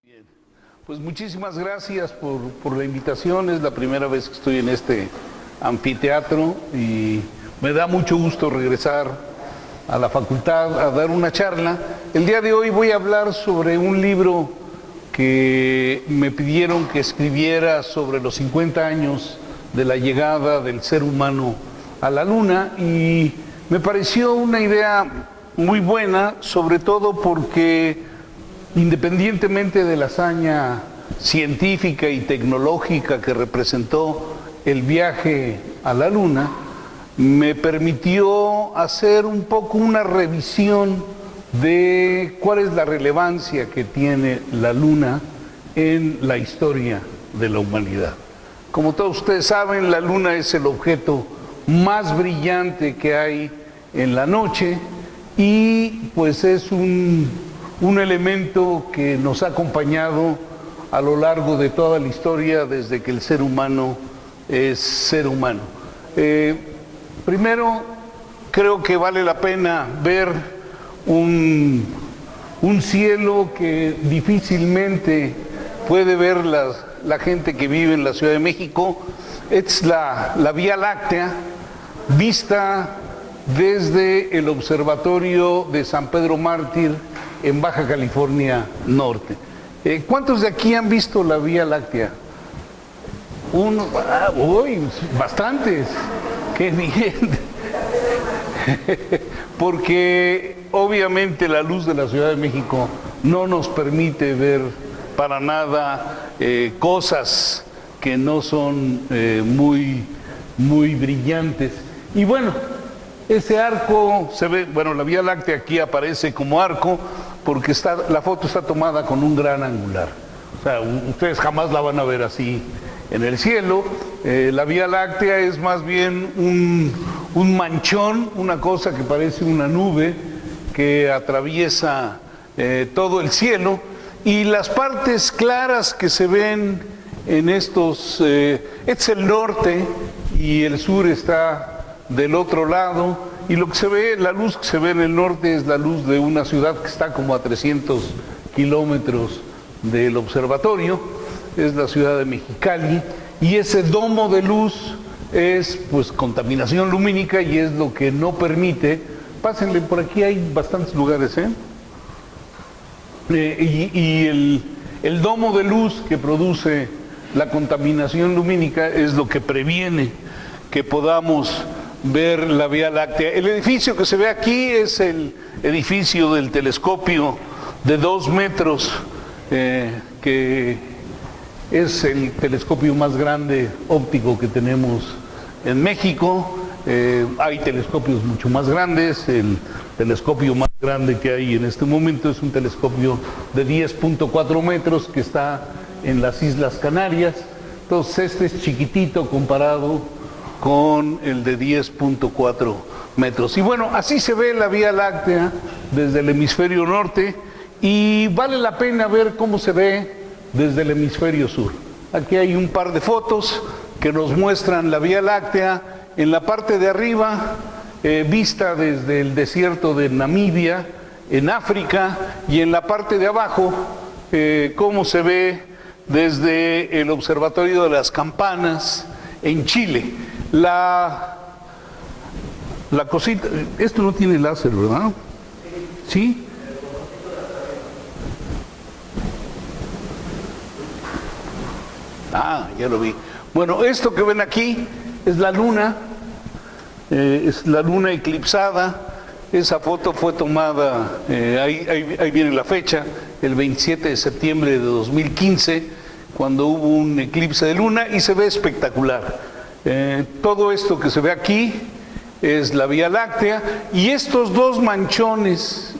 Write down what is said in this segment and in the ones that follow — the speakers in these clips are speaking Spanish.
Bien, pues muchísimas gracias por la invitación. Es la primera vez que estoy en este anfiteatro y me da mucho gusto regresar a la facultad a dar una charla. El día de hoy voy a hablar sobre un libro que me pidieron que escribiera sobre los 50 años de la llegada del ser humano a la Luna, y me pareció una idea muy buena, sobre todo porque independientemente de la hazaña científica y tecnológica que representó el viaje a la Luna, me permitió hacer un poco una revisión de cuál es la relevancia que tiene la Luna en la historia de la humanidad. Como todos ustedes saben, la Luna es el objeto más brillante que hay en la noche y pues es un elemento que nos ha acompañado a lo largo de toda la historia desde que el ser humano es ser humano. Primero, creo que vale la pena ver un cielo que difícilmente puede ver la gente que vive en la Ciudad de México. Es la Vía Láctea, vista desde el observatorio de San Pedro Mártir en Baja California Norte. ¿Cuántos de aquí han visto la Vía Láctea? Bastantes. Qué bien. Porque obviamente la luz de la Ciudad de México no nos permite ver para nada cosas que no son muy brillantes. Y bueno, ese arco se ve, bueno, la Vía Láctea aquí aparece como arco porque la foto está tomada con un gran angular. O sea, ustedes jamás la van a ver así en el cielo. La Vía Láctea es más bien un manchón, una cosa que parece una nube que atraviesa todo el cielo, y las partes claras que se ven en estos, es el norte y el sur está del otro lado, y lo que se ve, la luz que se ve en el norte es la luz de una ciudad que está como a 300 kilómetros del observatorio, es la ciudad de Mexicali, y ese domo de luz es pues contaminación lumínica y es lo que no permite. Pásenle, por aquí hay bastantes lugares, y el domo de luz que produce la contaminación lumínica es lo que previene que podamos ver la Vía Láctea. El edificio que se ve aquí es el edificio del telescopio de 2 metros, que es el telescopio más grande óptico que tenemos en México. Hay telescopios mucho más grandes. El telescopio más grande que hay en este momento es un telescopio de 10.4 metros que está en las Islas Canarias. Entonces este es chiquitito comparado con el de 10.4 metros. Y bueno, así se ve la Vía Láctea desde el hemisferio norte, y vale la pena ver cómo se ve desde el hemisferio sur. Aquí hay un par de fotos que nos muestran la Vía Láctea en la parte de arriba, vista desde el desierto de Namibia, en África, y en la parte de abajo, cómo se ve desde el observatorio de las Campanas, en Chile. La cosita, esto no tiene láser, ¿verdad? ¿Sí? Ah, ya lo vi. Bueno, esto que ven aquí es la Luna, es la Luna eclipsada. Esa foto fue tomada, ahí viene la fecha, el 27 de septiembre de 2015, cuando hubo un eclipse de luna, y se ve espectacular. Todo esto que se ve aquí es la Vía Láctea, y estos dos manchones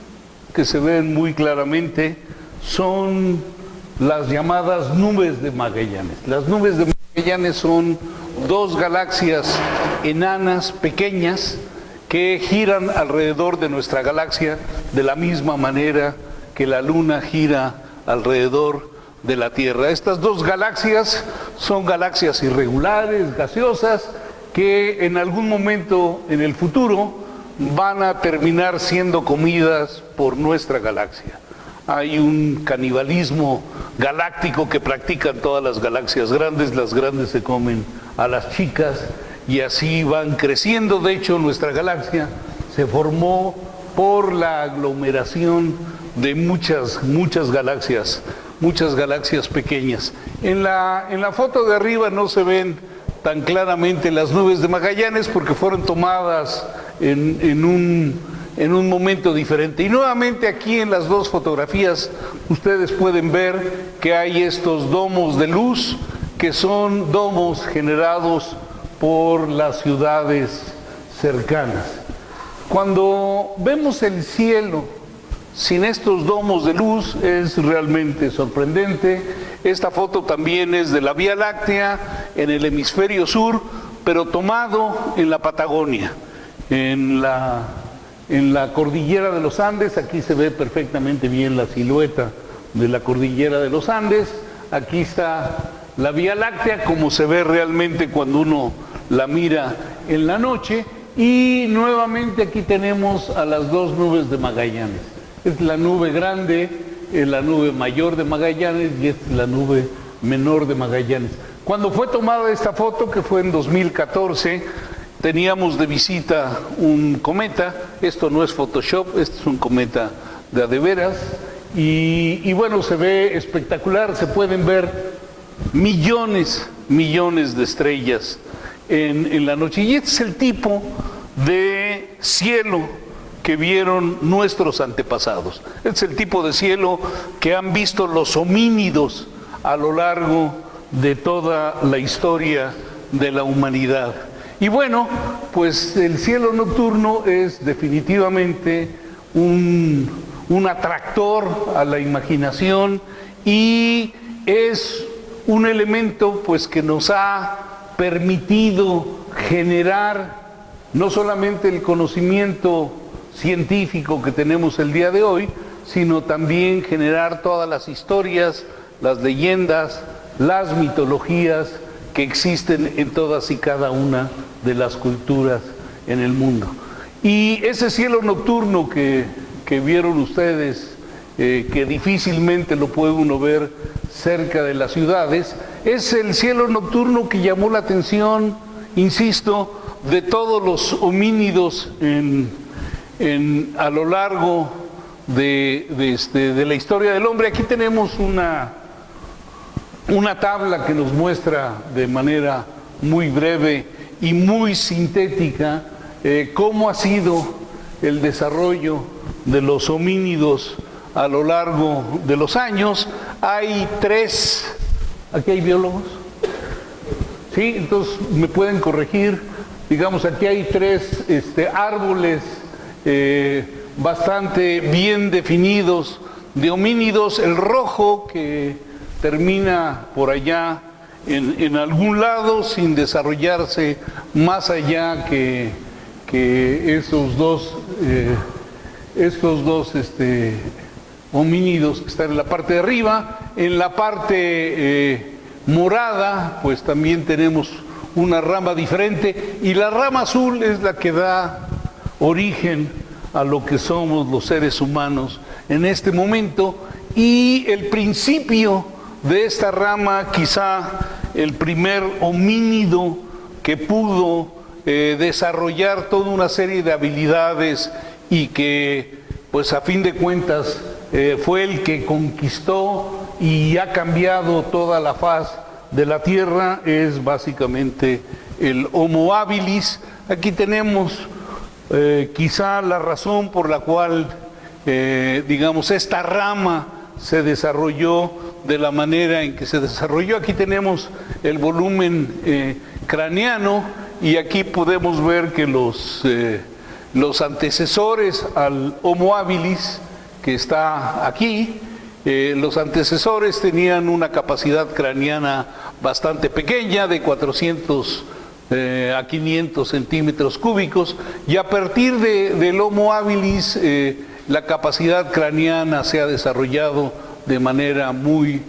que se ven muy claramente son las llamadas nubes de Magallanes. Las nubes de Magallanes son 2 galaxias enanas, pequeñas, que giran alrededor de nuestra galaxia de la misma manera que la Luna gira alrededor de la Tierra. Estas 2 galaxias son galaxias irregulares, gaseosas, que en algún momento en el futuro van a terminar siendo comidas por nuestra galaxia. hay un canibalismo galáctico que practican todas las galaxias grandes. Las grandes se comen a las chicas y así van creciendo. De hecho, nuestra galaxia se formó por la aglomeración de muchas galaxias pequeñas. En la foto de arriba no se ven tan claramente las nubes de Magallanes porque fueron tomadas en un momento diferente. Y nuevamente aquí en las dos fotografías ustedes pueden ver que hay estos domos de luz, que son domos generados por las ciudades cercanas. Cuando vemos el cielo sin estos domos de luz es realmente sorprendente. Esta foto también es de la Vía Láctea en el hemisferio sur, pero tomado en la Patagonia, en la cordillera de los Andes. Aquí se ve perfectamente bien la silueta de la cordillera de los Andes. Aquí está la Vía Láctea como se ve realmente cuando uno la mira en la noche. Y nuevamente aquí tenemos a las dos nubes de Magallanes. Es la nube grande, la nube mayor de Magallanes, y es la nube menor de Magallanes. Cuando fue tomada esta foto, que fue en 2014, teníamos de visita un cometa. Esto no es Photoshop, esto es un cometa de veras. Y bueno, se ve espectacular, se pueden ver millones de estrellas en la noche. Y este es el tipo de cielo que vieron nuestros antepasados. Este es el tipo de cielo que han visto los homínidos a lo largo de toda la historia de la humanidad. Y bueno, pues el cielo nocturno es definitivamente un atractor a la imaginación y es un elemento pues que nos ha permitido generar no solamente el conocimiento científico que tenemos el día de hoy, sino también generar todas las historias, las leyendas, las mitologías que existen en todas y cada una de las culturas en el mundo. Y ese cielo nocturno que vieron ustedes, que difícilmente lo puede uno ver cerca de las ciudades, es el cielo nocturno que llamó la atención, insisto, de todos los homínidos a lo largo de la historia del hombre. Aquí tenemos una tabla que nos muestra de manera muy breve y muy sintética cómo ha sido el desarrollo de los homínidos a lo largo de los años. Hay tres, aquí hay biólogos, ¿sí? Entonces me pueden corregir. Digamos, aquí hay tres árboles bastante bien definidos de homínidos. El rojo que termina por allá en algún lado sin desarrollarse más allá que estos dos homínidos que están en la parte de arriba. En la parte morada pues también tenemos una rama diferente, y la rama azul es la que da origen a lo que somos los seres humanos en este momento. Y el principio de esta rama, quizá el primer homínido que pudo desarrollar toda una serie de habilidades y que pues a fin de cuentas fue el que conquistó y ha cambiado toda la faz de la Tierra, es básicamente el Homo habilis. Aquí tenemos quizá la razón por la cual digamos esta rama se desarrolló de la manera en que se desarrolló. Aquí tenemos el volumen craneano, y aquí podemos ver que los antecesores al Homo habilis, que está aquí, los antecesores tenían una capacidad craneana bastante pequeña, de 400 a 500 centímetros cúbicos, y a partir del Homo habilis la capacidad craneana se ha desarrollado de manera muy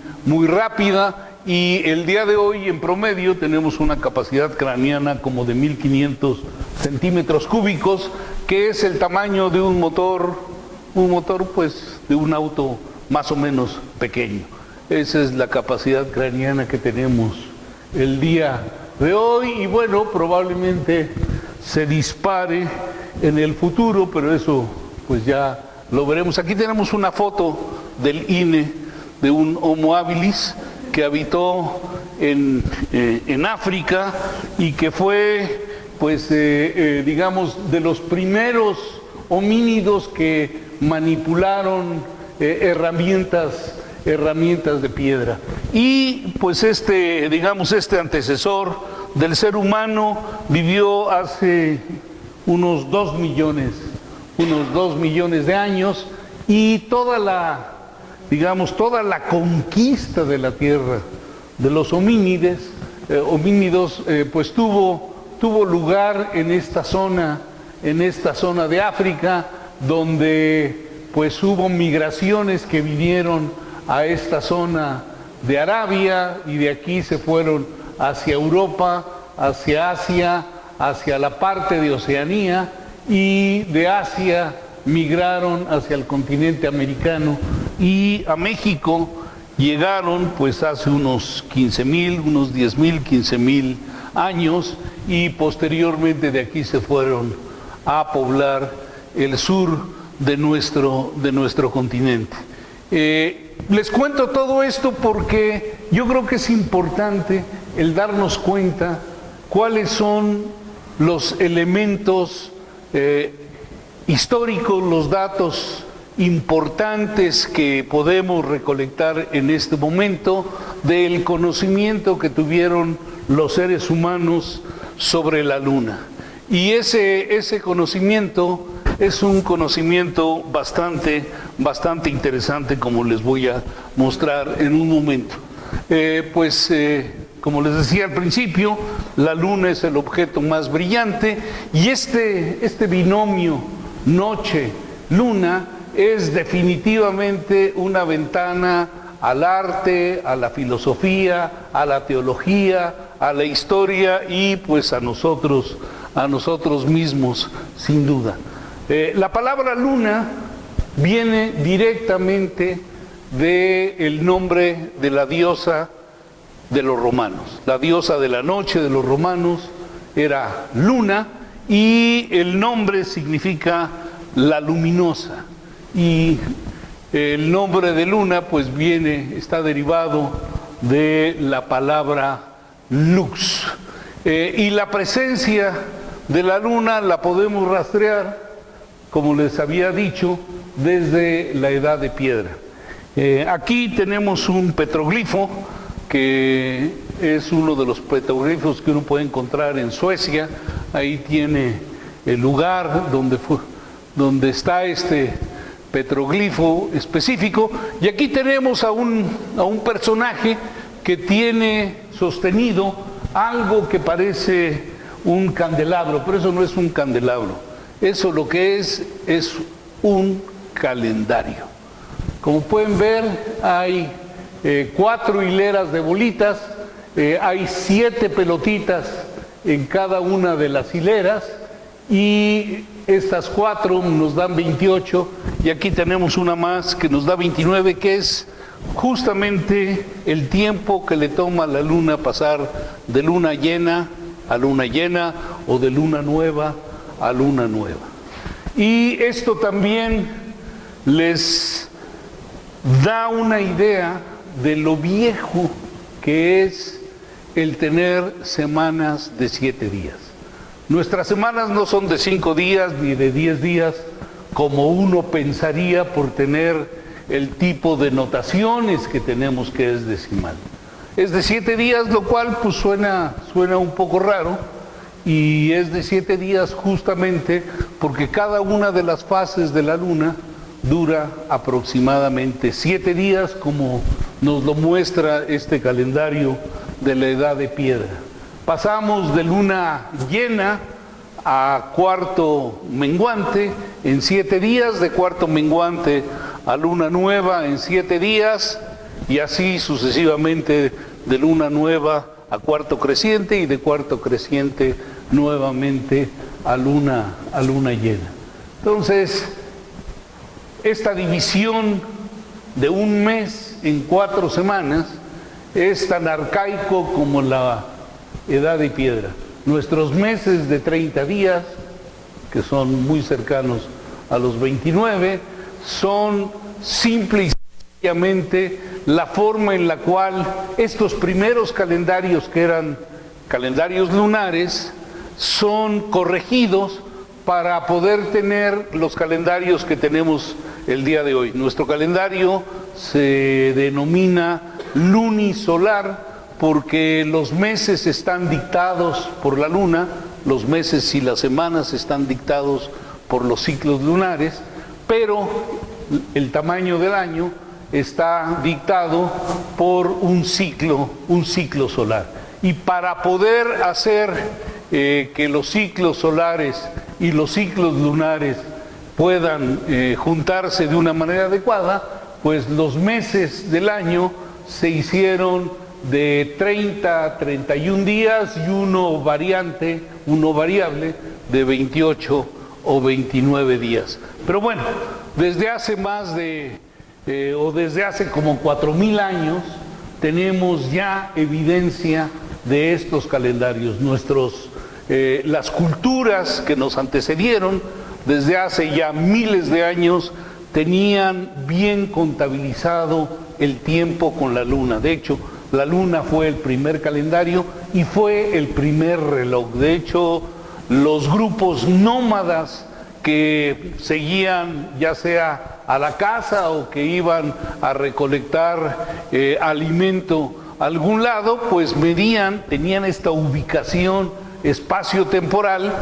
rápida, y el día de hoy en promedio tenemos una capacidad craneana como de 1500 centímetros cúbicos, que es el tamaño de un motor pues de un auto más o menos pequeño. Esa es la capacidad craneana que tenemos el día de hoy y bueno, probablemente se dispare en el futuro, pero eso pues ya lo veremos. Aquí tenemos una foto del INE de un Homo habilis que habitó en África y que fue pues digamos de los primeros homínidos que manipularon herramientas de piedra. Y pues digamos, este antecesor del ser humano vivió hace unos 2 millones de años y toda la conquista de la Tierra de los homínidos pues tuvo lugar en esta zona de África, donde pues hubo migraciones que vinieron a esta zona de Arabia y de aquí se fueron hacia Europa, hacia Asia, hacia la parte de Oceanía y de Asia migraron hacia el continente americano y a México llegaron pues hace unos 15,000, unos 10,000, 15,000 años y posteriormente de aquí se fueron a poblar el sur de nuestro continente. Les cuento todo esto porque yo creo que es importante el darnos cuenta cuáles son los elementos históricos, los datos importantes que podemos recolectar en este momento del conocimiento que tuvieron los seres humanos sobre la Luna. Y ese conocimiento es un conocimiento bastante interesante, como les voy a mostrar en un momento. Como les decía al principio, la Luna es el objeto más brillante y este binomio noche-luna es definitivamente una ventana al arte, a la filosofía, a la teología, a la historia y pues a nosotros mismos, sin duda. La palabra luna viene directamente del nombre de la diosa de los romanos. La diosa de la noche de los romanos era Luna y el nombre significa la luminosa. Y el nombre de Luna pues está derivado de la palabra lux. Y la presencia de la Luna la podemos rastrear, como les había dicho, desde la Edad de Piedra. Aquí tenemos un petroglifo que es uno de los petroglifos que uno puede encontrar en Suecia. Ahí tiene el lugar donde está este petroglifo específico. Y aquí tenemos a un personaje que tiene sostenido algo que parece un candelabro, pero eso no es un candelabro. Eso lo que es un calendario. Como pueden ver, hay 4 hileras de bolitas, hay 7 pelotitas en cada una de las hileras y estas 4 nos dan 28 y aquí tenemos una más que nos da 29, que es justamente el tiempo que le toma a la Luna pasar de luna llena a luna llena o de luna nueva a luna nueva. Y esto también les da una idea de lo viejo que es el tener semanas de 7 días. Nuestras semanas no son de 5 días ni de 10 días como uno pensaría por tener el tipo de notaciones que tenemos, que es decimal. Es de 7 días, lo cual pues suena un poco raro, y es de 7 días justamente porque cada una de las fases de la Luna dura aproximadamente 7 días, como nos lo muestra este calendario de la Edad de Piedra. Pasamos de luna llena a cuarto menguante en 7 días, de cuarto menguante a luna nueva en 7 días, y así sucesivamente de luna nueva a cuarto creciente y de cuarto creciente nuevamente a luna llena. Entonces, esta división de un mes en 4 semanas es tan arcaico como la edad de piedra. Nuestros meses de 30 días, que son muy cercanos a los 29, son simple y sencillamente la forma en la cual estos primeros calendarios, que eran calendarios lunares, son corregidos para poder tener los calendarios que tenemos el día de hoy. Nuestro calendario se denomina lunisolar porque los meses están dictados por la luna, los meses y las semanas están dictados por los ciclos lunares, pero el tamaño del año está dictado por un ciclo solar. Y para poder hacer que los ciclos solares y los ciclos lunares puedan juntarse de una manera adecuada, pues los meses del año se hicieron de 30 a 31 días y uno variable de 28 o 29 días. Pero bueno, desde hace desde hace como 4000 años tenemos ya evidencia de estos calendarios. Las culturas que nos antecedieron desde hace ya miles de años tenían bien contabilizado el tiempo con la luna. De hecho, la luna fue el primer calendario y fue el primer reloj. De hecho, los grupos nómadas que seguían ya sea a la caza o que iban a recolectar alimento a algún lado, pues tenían esta ubicación espacio-temporal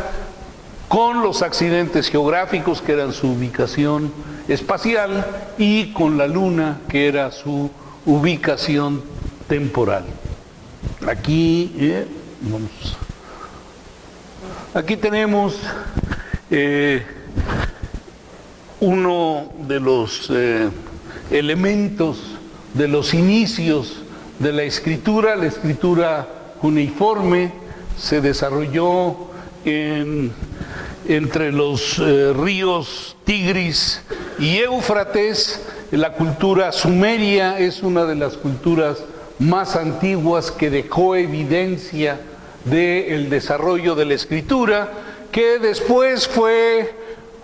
con los accidentes geográficos, que eran su ubicación espacial, y con la luna, que era su ubicación temporal. Aquí tenemos uno de los elementos de los inicios de la escritura. La escritura cuneiforme se desarrolló entre los ríos Tigris y Éufrates. La cultura sumeria es una de las culturas más antiguas que dejó evidencia del desarrollo de la escritura, que después fue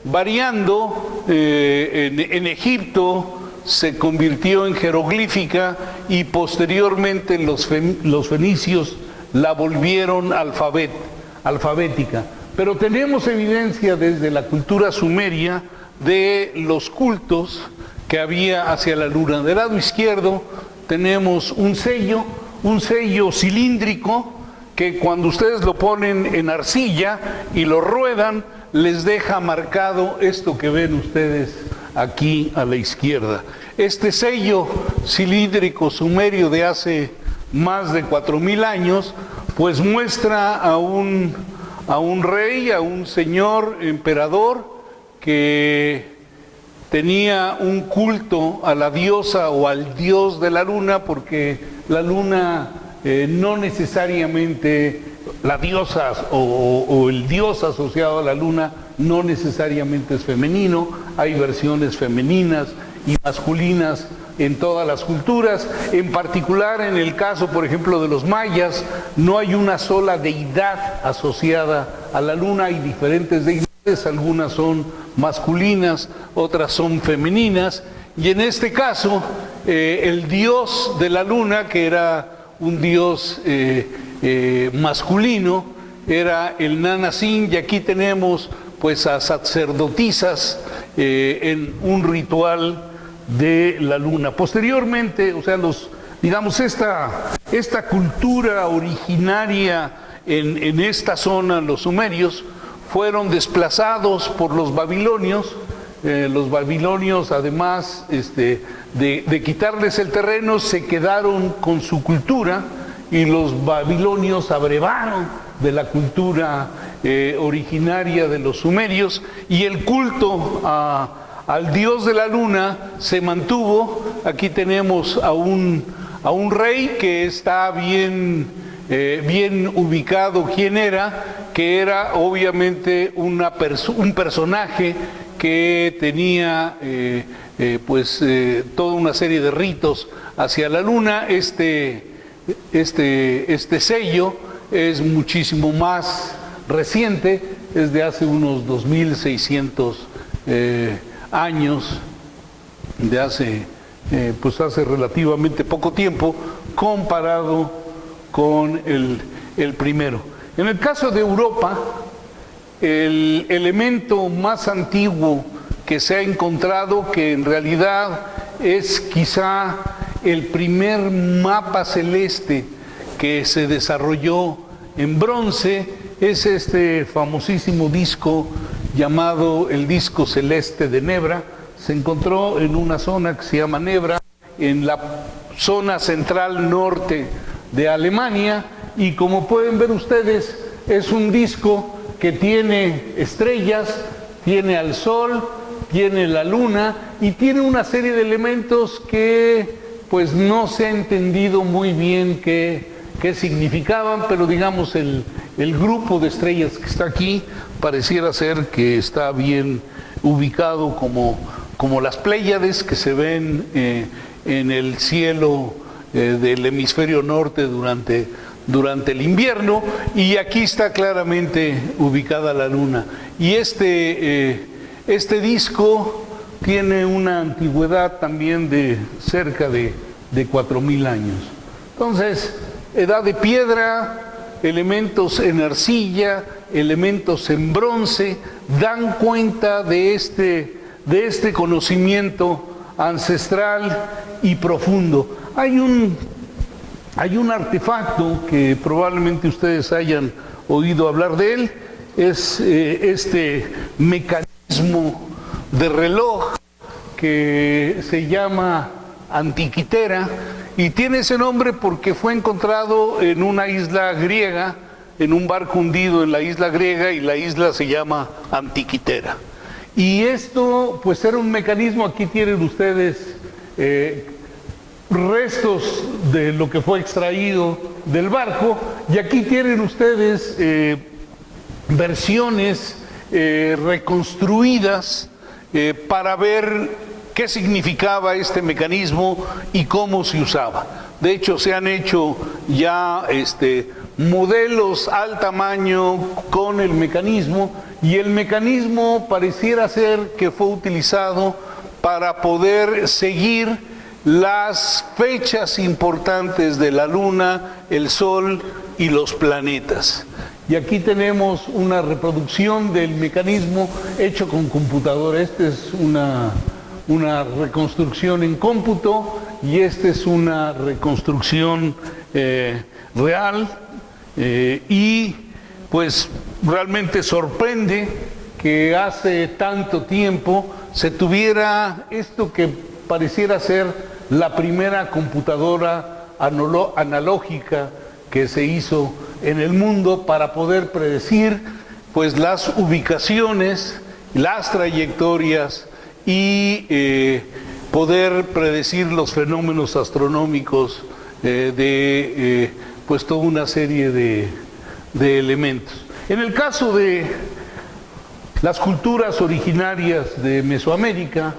variando. En Egipto se convirtió en jeroglífica y posteriormente los fenicios la volvieron alfabética. Pero tenemos evidencia desde la cultura sumeria de los cultos que había hacia la luna. Del lado izquierdo tenemos un sello cilíndrico que cuando ustedes lo ponen en arcilla y lo ruedan, les deja marcado esto que ven ustedes aquí a la izquierda. Este sello cilíndrico sumerio de hace más de 4000 años, pues muestra a un rey, a un señor emperador que tenía un culto a la diosa o al dios de la luna, porque la luna no necesariamente, la diosa o el dios asociado a la luna no necesariamente es femenino. Hay versiones femeninas y masculinas en todas las culturas. En particular, en el caso, por ejemplo, de los mayas, no hay una sola deidad asociada a la luna. Hay diferentes deidades, algunas son masculinas, otras son femeninas, y en este caso el dios de la luna, que era un dios masculino, era el Nanasin, y aquí tenemos pues a sacerdotisas en un ritual de la luna. Posteriormente, o sea, esta cultura originaria en esta zona, los sumerios, fueron desplazados por los babilonios. Los babilonios, además de quitarles el terreno, se quedaron con su cultura, y los babilonios abrevaron de la cultura originaria de los sumerios, y el culto al dios de la luna se mantuvo. Aquí tenemos a un rey que está bien ubicado quién era, que era obviamente un personaje que tenía toda una serie de ritos hacia la luna. Este sello es muchísimo más reciente, es de hace unos 2600 años, de hace relativamente poco tiempo, comparado con el primero. En el caso de Europa, el elemento más antiguo que se ha encontrado, que en realidad es quizá el primer mapa celeste que se desarrolló en bronce, es este famosísimo disco llamado el disco celeste de Nebra. Se encontró en una zona que se llama Nebra, en la zona central norte de Alemania, y como pueden ver ustedes, es un disco que tiene estrellas, tiene al sol, tiene la luna y tiene una serie de elementos que pues no se ha entendido muy bien qué significaban, pero digamos el grupo de estrellas que está aquí pareciera ser que está bien ubicado como las Pléyades que se ven en el cielo del hemisferio norte durante el invierno, y aquí está claramente ubicada la luna. Y este disco tiene una antigüedad también de cerca de 4000 años. Entonces, edad de piedra, elementos en arcilla, elementos en bronce, dan cuenta de este conocimiento ancestral y profundo. Hay un artefacto que probablemente ustedes hayan oído hablar de él, es este mecanismo de reloj que se llama Antiquitera, y tiene ese nombre porque fue encontrado en una isla griega, en un barco hundido en la isla griega, y la isla se llama Antiquitera. Y esto pues era un mecanismo. Aquí tienen ustedes restos de lo que fue extraído del barco, y aquí tienen ustedes versiones reconstruidas para ver qué significaba este mecanismo y cómo se usaba. De hecho, se han hecho ya modelos al tamaño con el mecanismo, y el mecanismo pareciera ser que fue utilizado para poder seguir las fechas importantes de la luna, el sol y los planetas. Y aquí tenemos una reproducción del mecanismo hecho con computadora. Esta es una reconstrucción en cómputo, y esta es una reconstrucción real, y pues realmente sorprende que hace tanto tiempo se tuviera esto que pareciera ser la primera computadora analógica que se hizo en el mundo para poder predecir pues las ubicaciones, las trayectorias y poder predecir los fenómenos astronómicos de pues toda una serie de elementos. En el caso de las culturas originarias de Mesoamérica,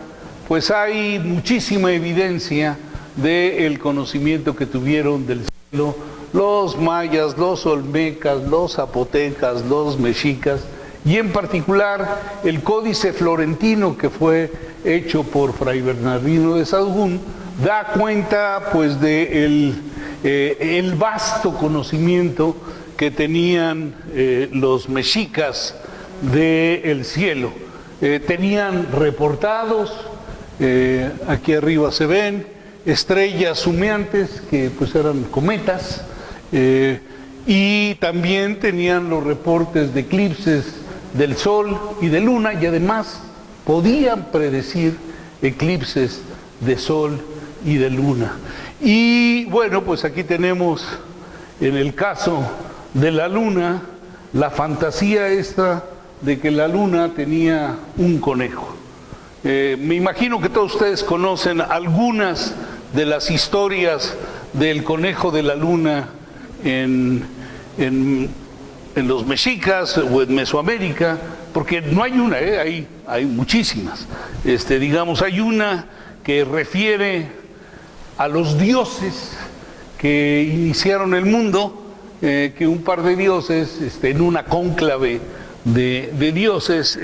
pues hay muchísima evidencia del conocimiento que tuvieron del cielo los mayas, los olmecas, los zapotecas, los mexicas, y en particular el Códice Florentino, que fue hecho por Fray Bernardino de Sahagún, da cuenta pues de el vasto conocimiento que tenían los mexicas del cielo. Tenían reportados, aquí arriba se ven, estrellas humeantes que pues eran cometas, y también tenían los reportes de eclipses del sol y de luna, y además podían predecir eclipses de sol y de luna. Y bueno, pues aquí tenemos, en el caso de la luna, la fantasía esta de que la luna tenía un conejo. Me imagino que todos ustedes conocen algunas de las historias del conejo de la luna en los mexicas o en Mesoamérica. porque no hay una, hay muchísimas. Digamos, hay una que refiere a los dioses que iniciaron el mundo, que un par de dioses, en una cónclave de dioses,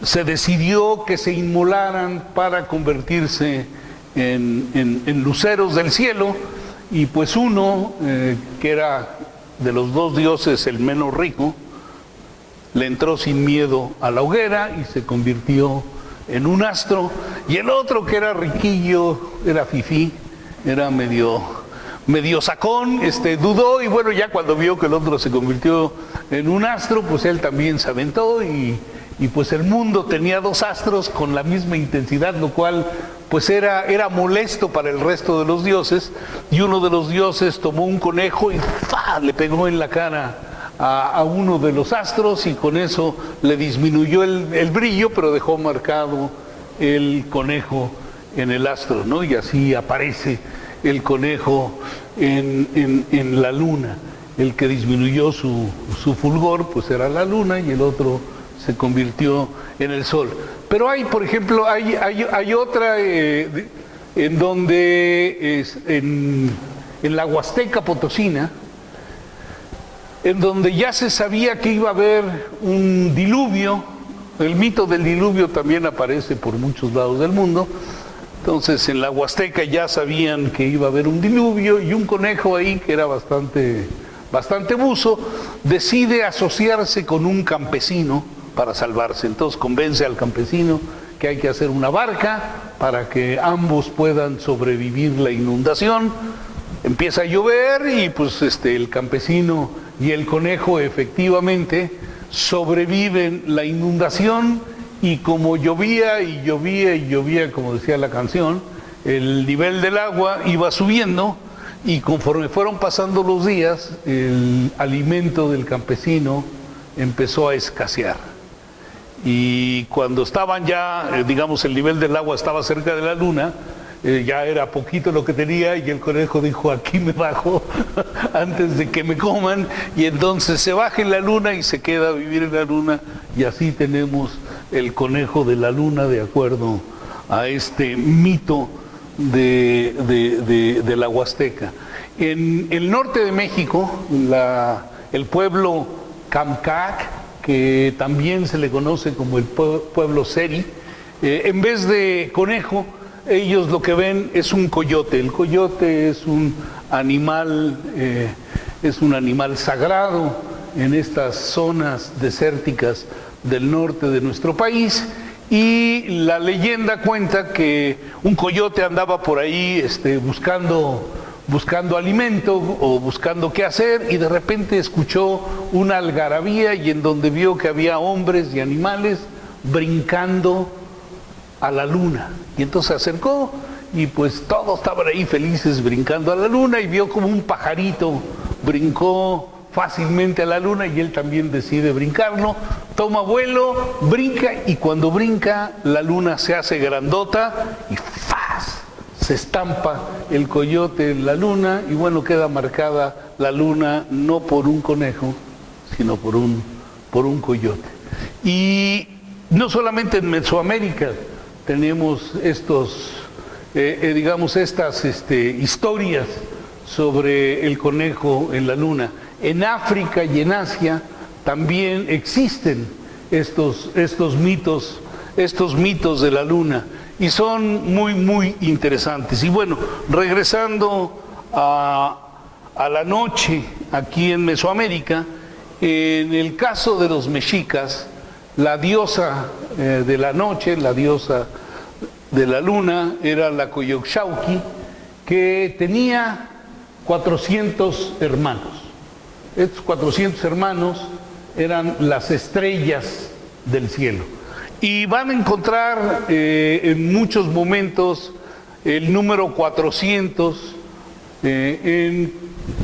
se decidió que se inmolaran para convertirse en luceros del cielo, y pues uno, que era de los dos dioses el menos rico, le entró sin miedo a la hoguera y se convirtió en un astro, y el otro, que era riquillo, era fifí, era medio sacón, dudó, y bueno, ya cuando vio que el otro se convirtió en un astro, pues él también se aventó, y pues el mundo tenía dos astros con la misma intensidad, lo cual pues era molesto para el resto de los dioses, y uno de los dioses tomó un conejo y ¡fa!, le pegó en la cara a uno de los astros, y con eso le disminuyó el brillo, pero dejó marcado el conejo en el astro, ¿no? Y así aparece el conejo en la luna. El que disminuyó su fulgor pues era la luna, y el otro se convirtió en el sol. Pero hay, por ejemplo, hay otra en donde en la Huasteca Potosina, en donde ya se sabía que iba a haber un diluvio. El mito del diluvio también aparece por muchos lados del mundo. Entonces en la Huasteca ya sabían que iba a haber un diluvio, y un conejo ahí, que era bastante buzo, decide asociarse con un campesino para salvarse. Entonces convence al campesino que hay que hacer una barca para que ambos puedan sobrevivir la inundación. Empieza a llover, y pues el campesino y el conejo efectivamente sobreviven la inundación, y como llovía y llovía y llovía, como decía la canción, el nivel del agua iba subiendo, y conforme fueron pasando los días, el alimento del campesino empezó a escasear. Y cuando estaban ya, digamos, el nivel del agua estaba cerca de la luna, ya era poquito lo que tenía, y el conejo dijo: aquí me bajo antes de que me coman, y entonces se baja en la luna y se queda a vivir en la luna, y así tenemos el conejo de la luna, de acuerdo a este mito de la Huasteca. En el norte de México, el pueblo Camcac, que también se le conoce como el pueblo Seri, en vez de conejo, ellos lo que ven es un coyote. El coyote es un animal sagrado en estas zonas desérticas del norte de nuestro país, y la leyenda cuenta que un coyote andaba por ahí buscando alimento o buscando qué hacer, y de repente escuchó una algarabía, y en donde vio que había hombres y animales brincando a la luna, y entonces se acercó, y pues todos estaban ahí felices brincando a la luna, y vio como un pajarito brincó fácilmente a la luna, y él también decide brincarlo, toma vuelo, brinca, y cuando brinca la luna se hace grandota y ¡faz!, se estampa el coyote en la luna, y bueno, queda marcada la luna no por un conejo, sino por un coyote. Y no solamente en Mesoamérica tenemos estas historias sobre el conejo en la luna. En África y en Asia también existen estos mitos de la luna, y son muy, muy interesantes. Y bueno, regresando a la noche aquí en Mesoamérica, en el caso de los mexicas, la diosa de la noche, la diosa de la luna, era la Coyolxauhqui, que tenía 400 hermanos. Estos 400 hermanos eran las estrellas del cielo. Y van a encontrar en muchos momentos el número 400 en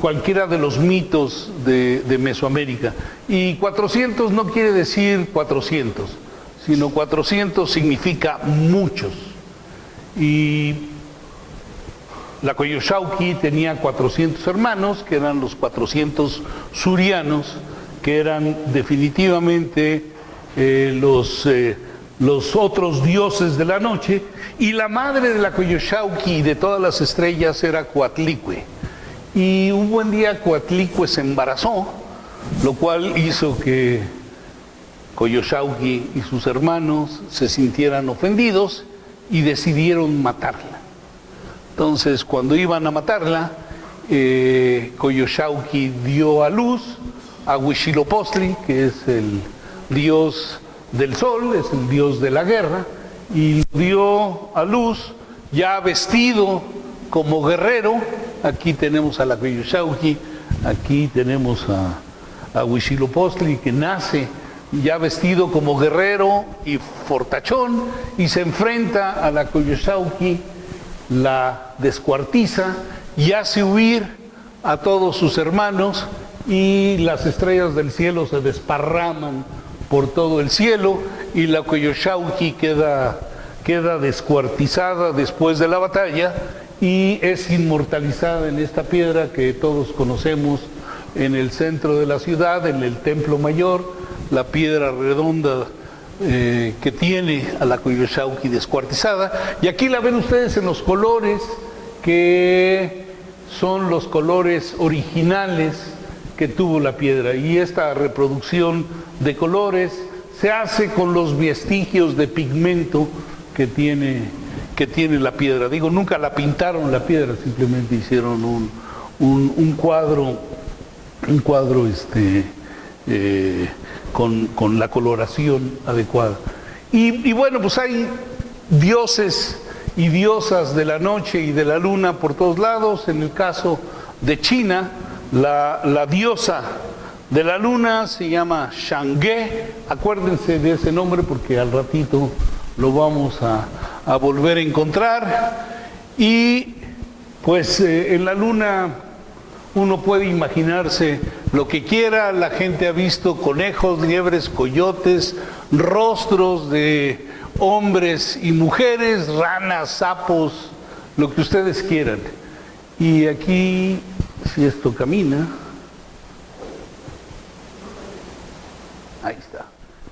cualquiera de los mitos de Mesoamérica. Y 400 no quiere decir 400, sino 400 significa muchos. Y la Coyolxauhqui tenía 400 hermanos, que eran los 400 surianos, que eran definitivamente los otros dioses de la noche, y la madre de la Coyolxauhqui y de todas las estrellas era Coatlicue. Y un buen día Coatlicue se embarazó, lo cual hizo que Coyolxauhqui y sus hermanos se sintieran ofendidos y decidieron matarla. Entonces, cuando iban a matarla, Coyolxauhqui dio a luz a Huitzilopochtli, que es el dios del sol, es el dios de la guerra, y lo dio a luz ya vestido como guerrero. Aquí tenemos a la Coyolxauhqui, aquí tenemos a Huitzilopochtli, que nace ya vestido como guerrero y fortachón, y se enfrenta a la Coyolxauhqui, la descuartiza y hace huir a todos sus hermanos, y las estrellas del cielo se desparraman por todo el cielo, y la Coyolxauhqui queda descuartizada después de la batalla y es inmortalizada en esta piedra que todos conocemos en el centro de la ciudad, en el Templo Mayor, la piedra redonda que tiene a la Coyolxauhqui descuartizada. Y aquí la ven ustedes en los colores que son los colores originales que tuvo la piedra, y esta reproducción de colores se hace con los vestigios de pigmento que tiene la piedra. Digo, nunca la pintaron la piedra, simplemente hicieron un cuadro con la coloración adecuada. Y bueno, pues hay dioses y diosas de la noche y de la luna por todos lados. En el caso de China, la diosa de la luna se llama Chang'e. Acuérdense de ese nombre porque al ratito lo vamos a volver a encontrar. Y pues en la luna uno puede imaginarse lo que quiera. La gente ha visto conejos, liebres, coyotes, rostros de hombres y mujeres, ranas, sapos, lo que ustedes quieran. Y aquí, si esto camina, ahí está.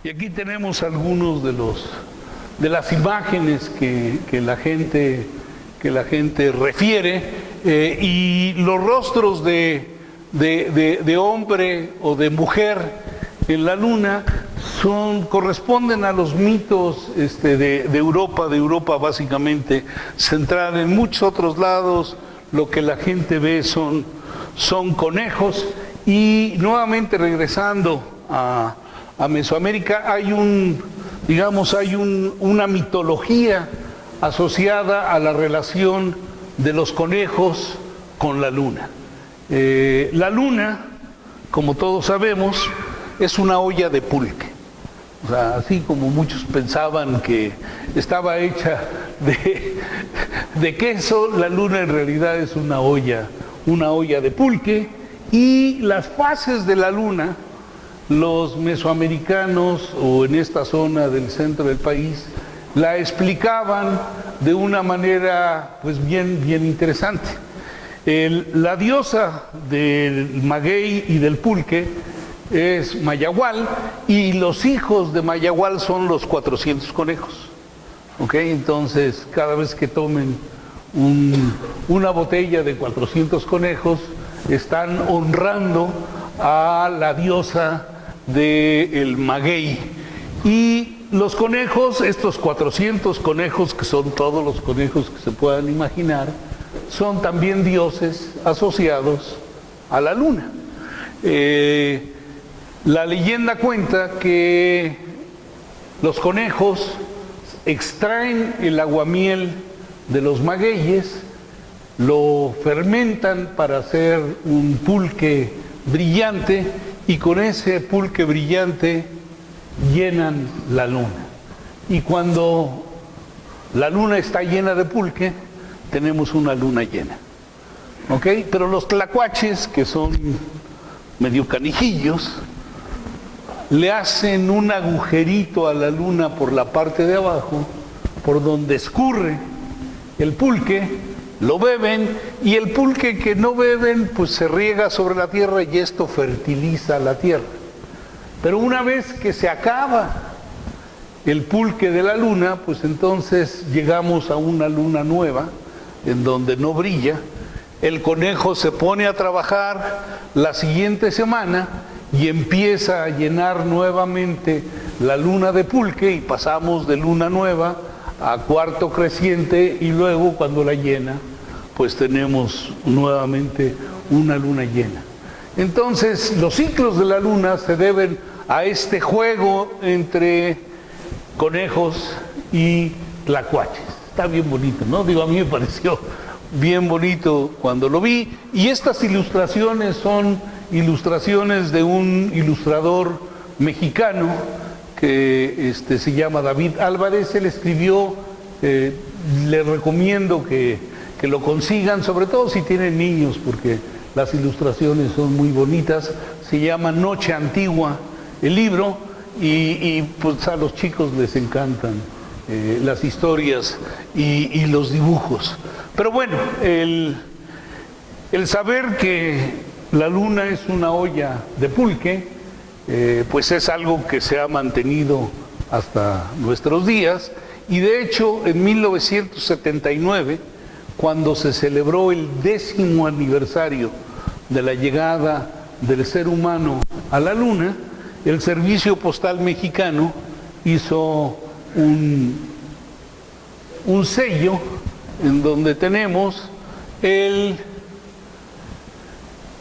Y aquí tenemos algunos de las imágenes que la gente refiere, y los rostros de hombre o de mujer en la luna corresponden a los mitos de Europa básicamente central. En muchos otros lados lo que la gente ve son conejos. Y nuevamente regresando a Mesoamérica, hay una mitología asociada a la relación de los conejos con la luna. La luna, como todos sabemos, es una olla de pulque. O sea, así como muchos pensaban que estaba hecha de queso, la luna en realidad es una olla de pulque. Y las fases de la luna, los mesoamericanos o en esta zona del centro del país la explicaban de una manera pues bien interesante. La diosa del maguey y del pulque es Mayahual, y los hijos de Mayahual son los 400 conejos. ¿Ok? Entonces, cada vez que tomen una botella de 400 conejos, están honrando a la diosa del maguey. Y los conejos, estos 400 conejos, que son todos los conejos que se puedan imaginar, son también dioses asociados a la luna. La leyenda cuenta que los conejos extraen el aguamiel de los magueyes, lo fermentan para hacer un pulque brillante, y con ese pulque brillante llenan la luna. Y cuando la luna está llena de pulque, tenemos una luna llena. ¿Ok? Pero los tlacuaches, que son medio canijillos, le hacen un agujerito a la luna por la parte de abajo, por donde escurre el pulque, lo beben, y el pulque que no beben pues se riega sobre la tierra, y esto fertiliza la tierra. Pero una vez que se acaba el pulque de la luna, pues entonces llegamos a una luna nueva, en donde no brilla. El conejo se pone a trabajar la siguiente semana y empieza a llenar nuevamente la luna de pulque, y pasamos de luna nueva a cuarto creciente, y luego cuando la llena, pues tenemos nuevamente una luna llena. Entonces, los ciclos de la luna se deben a este juego entre conejos y tlacuaches. Está bien bonito, ¿no? Digo, a mí me pareció bien bonito cuando lo vi, y estas ilustraciones son ilustraciones de un ilustrador mexicano que se llama David Álvarez. Él escribió, les recomiendo que lo consigan, sobre todo si tienen niños, porque las ilustraciones son muy bonitas. Se llama Noche Antigua el libro, y pues a los chicos les encantan las historias y los dibujos. Pero bueno, el saber que la luna es una olla de pulque, pues es algo que se ha mantenido hasta nuestros días. Y de hecho, en 1979, cuando se celebró el 10º aniversario de la llegada del ser humano a la luna, el Servicio Postal Mexicano hizo un sello en donde tenemos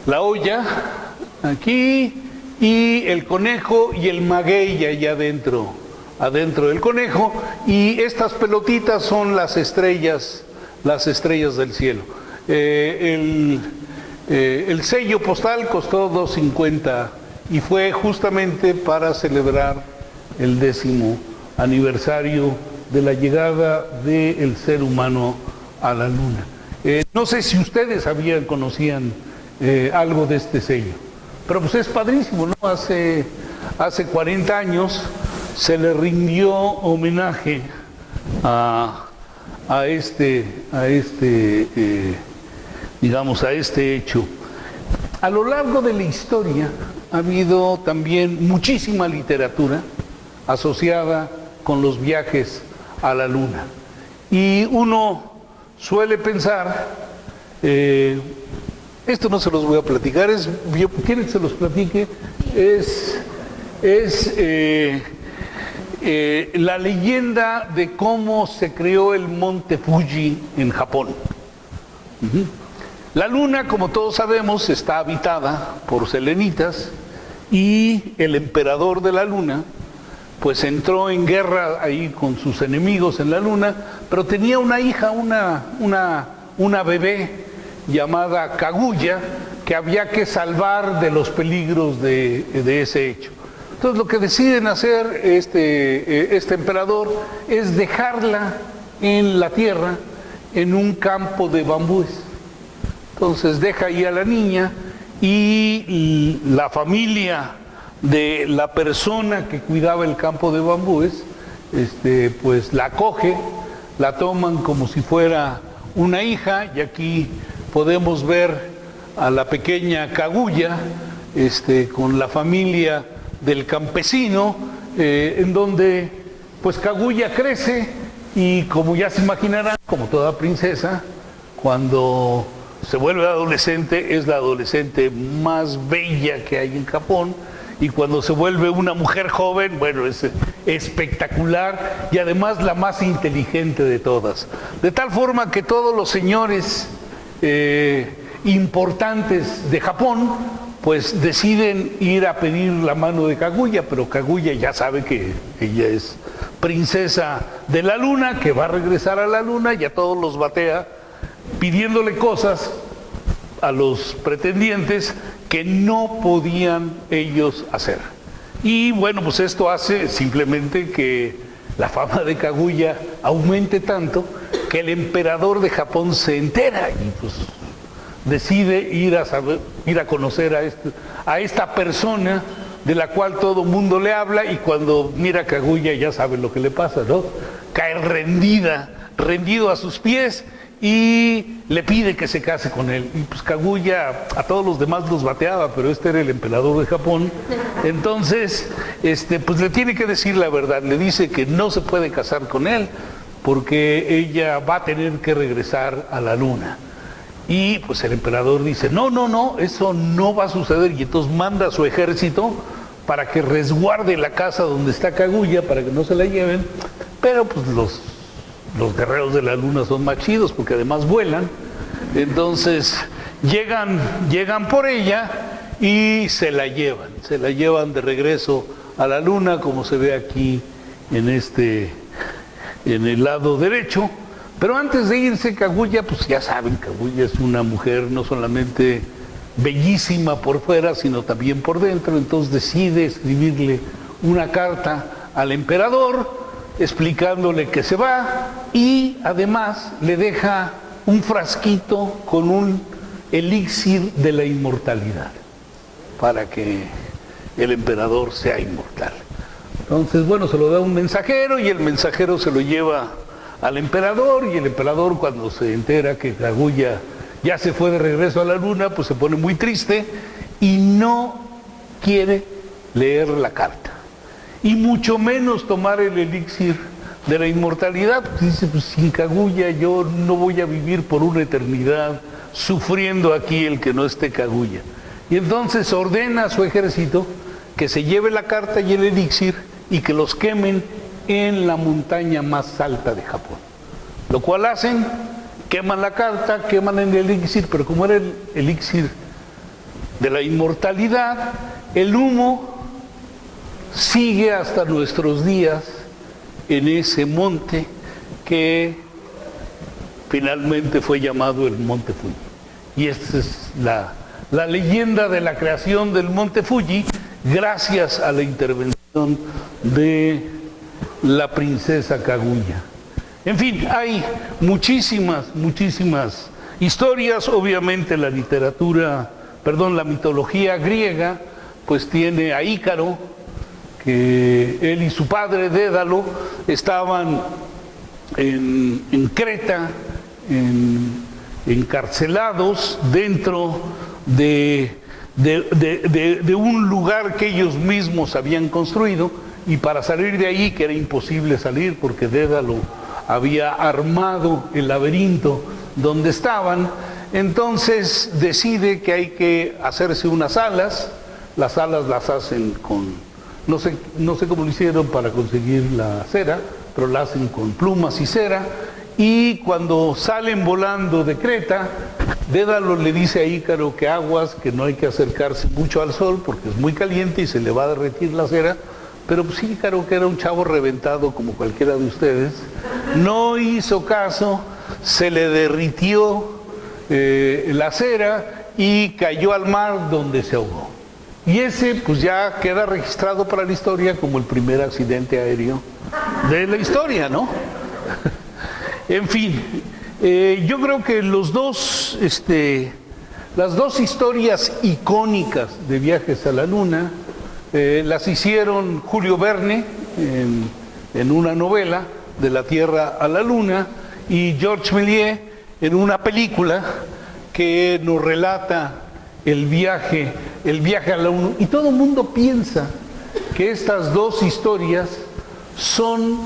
la olla aquí, y el conejo y el maguey allá adentro del conejo, y estas pelotitas son las estrellas del cielo. El sello postal costó $2.50 y fue justamente para celebrar el 10º aniversario de la llegada del ser humano a la luna. No sé si ustedes conocían algo de este sello, pero pues es padrísimo, ¿no? Hace 40 años se le rindió homenaje a este hecho. A lo largo de la historia ha habido también muchísima literatura asociada con los viajes a la luna, y uno suele pensar, esto no se los voy a platicar, ¿quieren que se los platique? La leyenda de cómo se creó el monte Fuji en Japón. La luna, como todos sabemos, está habitada por selenitas, y el emperador de la luna pues entró en guerra ahí con sus enemigos en la luna, pero tenía una hija, una bebé llamada Kaguya, que había que salvar de los peligros de ese hecho. Entonces lo que deciden hacer este emperador es dejarla en la tierra, en un campo de bambúes. Entonces deja ahí a la niña, y la familia de la persona que cuidaba el campo de bambúes, pues la acoge, la toman como si fuera una hija, y aquí podemos ver a la pequeña Kaguya con la familia del campesino, en donde pues Kaguya crece, y como ya se imaginarán, como toda princesa, cuando se vuelve adolescente, es la adolescente más bella que hay en Japón, y cuando se vuelve una mujer joven, bueno, es espectacular, y además la más inteligente de todas. De tal forma que todos los señores importantes de Japón pues deciden ir a pedir la mano de Kaguya, pero Kaguya ya sabe que ella es princesa de la luna, que va a regresar a la luna, y a todos los batea pidiéndole cosas a los pretendientes que no podían ellos hacer. Y bueno, pues esto hace simplemente que la fama de Kaguya aumente tanto que el emperador de Japón se entera, y pues decide ir a conocer a esta persona de la cual todo mundo le habla, y cuando mira a Kaguya ya sabe lo que le pasa, ¿no? Cae rendido a sus pies, y le pide que se case con él. Y pues Kaguya a todos los demás los bateaba, pero este era el emperador de Japón. Entonces, pues le tiene que decir la verdad. Le dice que no se puede casar con él porque ella va a tener que regresar a la luna. Y pues el emperador dice, no, eso no va a suceder. Y entonces manda a su ejército para que resguarde la casa donde está Kaguya, para que no se la lleven. Pero pues los guerreros de la luna son más chidos porque además vuelan. Entonces llegan por ella y se la llevan de regreso a la luna, como se ve aquí en el lado derecho. Pero antes de irse Kaguya, pues ya saben, Kaguya es una mujer no solamente bellísima por fuera, sino también por dentro. Entonces decide escribirle una carta al emperador explicándole que se va, y además le deja un frasquito con un elixir de la inmortalidad para que el emperador sea inmortal. Entonces, bueno, se lo da un mensajero y el mensajero se lo lleva al emperador, y el emperador, cuando se entera que Kaguya ya se fue de regreso a la luna, pues se pone muy triste y no quiere leer la carta, y mucho menos tomar el elixir de la inmortalidad. Pues dice, pues sin Kaguya yo no voy a vivir por una eternidad sufriendo aquí el que no esté Kaguya. Y entonces ordena a su ejército que se lleve la carta y el elixir y que los quemen en la montaña más alta de Japón. Lo cual hacen, queman la carta, queman el elixir, pero como era el elixir de la inmortalidad, el humo sigue hasta nuestros días en ese monte que finalmente fue llamado el Monte Fuji. Y esta es la leyenda de la creación del Monte Fuji, gracias a la intervención de la princesa Kaguya. En fin, hay muchísimas historias. Obviamente la mitología griega pues tiene a Ícaro, que él y su padre Dédalo estaban en Creta, encarcelados dentro de un lugar que ellos mismos habían construido, y para salir de ahí, que era imposible salir porque Dédalo había armado el laberinto donde estaban, entonces decide que hay que hacerse unas alas. Las alas las hacen con, no sé cómo lo hicieron para conseguir la cera, pero la hacen con plumas y cera, y cuando salen volando de Creta, Dédalo le dice a Ícaro que aguas, que no hay que acercarse mucho al sol porque es muy caliente y se le va a derretir la cera. Pero pues Ícaro, que era un chavo reventado como cualquiera de ustedes, no hizo caso, se le derritió la cera y cayó al mar, donde se ahogó. Y ese pues ya queda registrado para la historia como el primer accidente aéreo de la historia, ¿no? En fin, yo creo que las dos historias icónicas de viajes a la luna las hicieron Julio Verne en una novela, De la Tierra a la Luna, y Georges Méliès en una película que nos relata el viaje a la luna. Y todo el mundo piensa que estas dos historias son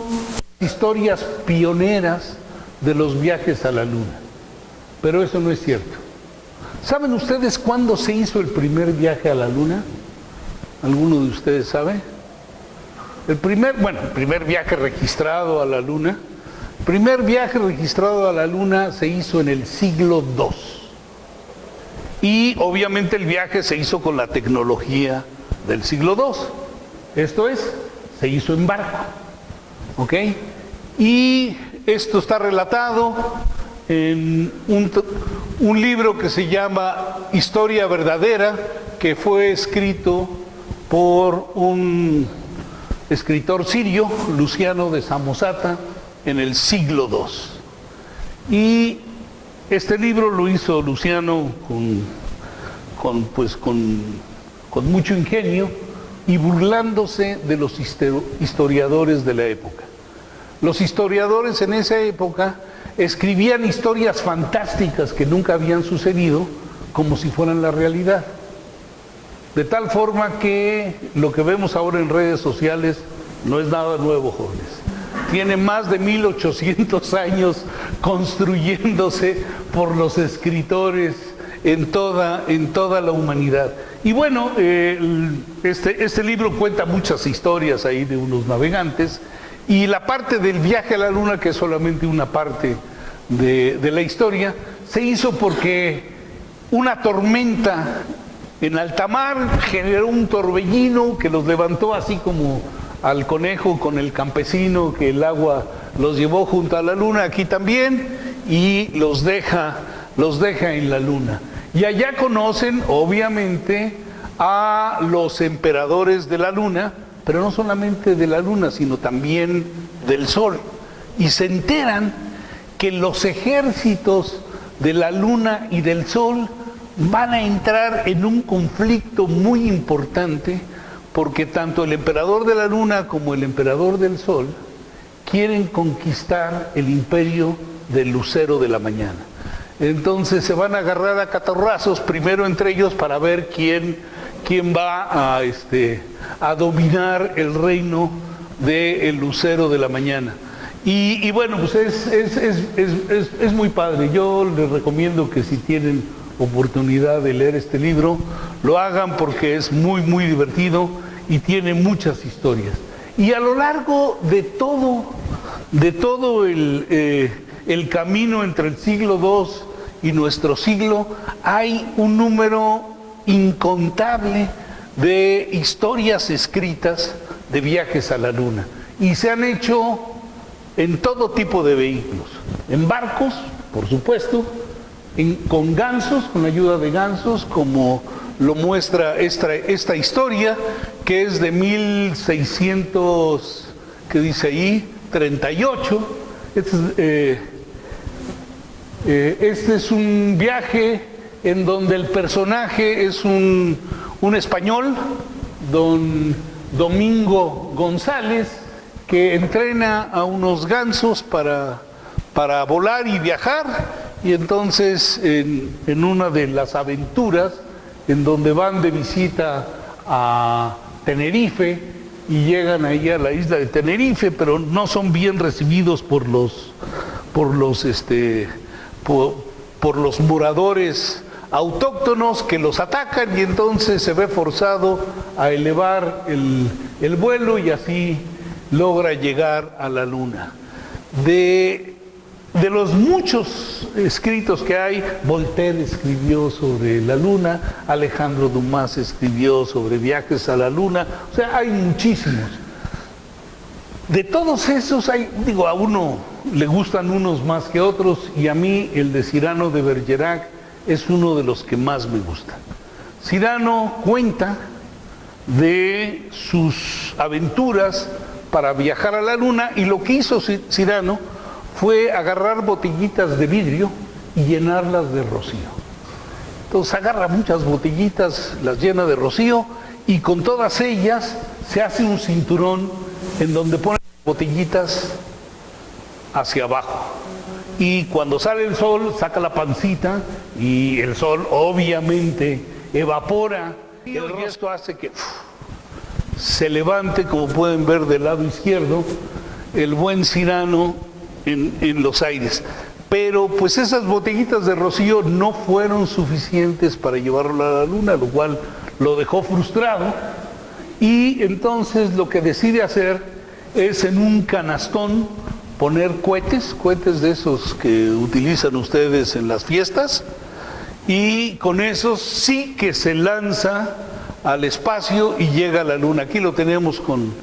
historias pioneras de los viajes a la luna, pero eso no es cierto. ¿Saben ustedes cuándo se hizo el primer viaje a la luna? ¿Alguno de ustedes sabe? El primer viaje registrado a la luna, se hizo en el siglo II. Y obviamente el viaje se hizo con la tecnología del siglo II. Esto es, se hizo en barco. ¿Ok? Y esto está relatado en un libro que se llama Historia Verdadera, que fue escrito por un escritor sirio, Luciano de Samosata, en el siglo II. Y este libro lo hizo Luciano con mucho ingenio y burlándose de los historiadores de la época. los historiadores en esa época escribían historias fantásticas que nunca habían sucedido como si fueran la realidad. De tal forma que lo que vemos ahora en redes sociales no es nada nuevo, jóvenes. Tiene más de 1800 años construyéndose por los escritores en toda la humanidad. Y bueno, este libro cuenta muchas historias ahí de unos navegantes, y la parte del viaje a la luna, que es solamente una parte de la historia, se hizo porque una tormenta en alta mar generó un torbellino que los levantó, así como al conejo con el campesino, que el agua los llevó junto a la luna, aquí también, y los deja en la luna. Y allá conocen, obviamente, a los emperadores de la luna, pero no solamente de la luna, sino también del sol. Y se enteran que los ejércitos de la luna y del sol van a entrar en un conflicto muy importante, porque tanto el emperador de la luna como el emperador del sol quieren conquistar el imperio del lucero de la mañana. Entonces se van a agarrar a catarrazos primero entre ellos para ver quién va a dominar el reino del lucero de la mañana. Y bueno, pues es muy padre. Yo les recomiendo que si tienen oportunidad de leer este libro, lo hagan, porque es muy, muy divertido y tiene muchas historias. Y a lo largo de todo el camino entre el siglo II y nuestro siglo, hay un número incontable de historias escritas de viajes a la luna, y se han hecho en todo tipo de vehículos, en barcos, por supuesto, con gansos, con ayuda de gansos, como lo muestra esta historia, que es de 1600, ¿qué dice ahí? 38. Este es un viaje en donde el personaje es un español, don Domingo González, que entrena a unos gansos para volar y viajar. Y entonces en una de las aventuras, en donde van de visita a Tenerife y llegan ahí a la isla de Tenerife, pero no son bien recibidos por los moradores autóctonos, que los atacan, y entonces se ve forzado a elevar el vuelo, y así logra llegar a la luna. De los muchos escritos que hay, Voltaire escribió sobre la luna, Alejandro Dumas escribió sobre viajes a la luna, o sea, hay muchísimos. De todos esos a uno le gustan unos más que otros, y a mí el de Cyrano de Bergerac es uno de los que más me gusta. Cyrano cuenta de sus aventuras para viajar a la luna, y lo que hizo Cyrano fue agarrar botellitas de vidrio y llenarlas de rocío. Entonces agarra muchas botellitas, las llena de rocío, y con todas ellas se hace un cinturón en donde pone botellitas hacia abajo. Y cuando sale el sol, saca la pancita, y el sol obviamente evapora, y esto hace que se levante, como pueden ver del lado izquierdo, el buen Cyrano en los aires. Pero pues esas botellitas de rocío no fueron suficientes para llevarlo a la luna, lo cual lo dejó frustrado, y entonces lo que decide hacer es en un canastón poner cohetes de esos que utilizan ustedes en las fiestas, y con esos sí que se lanza al espacio y llega a la luna. Aquí lo tenemos con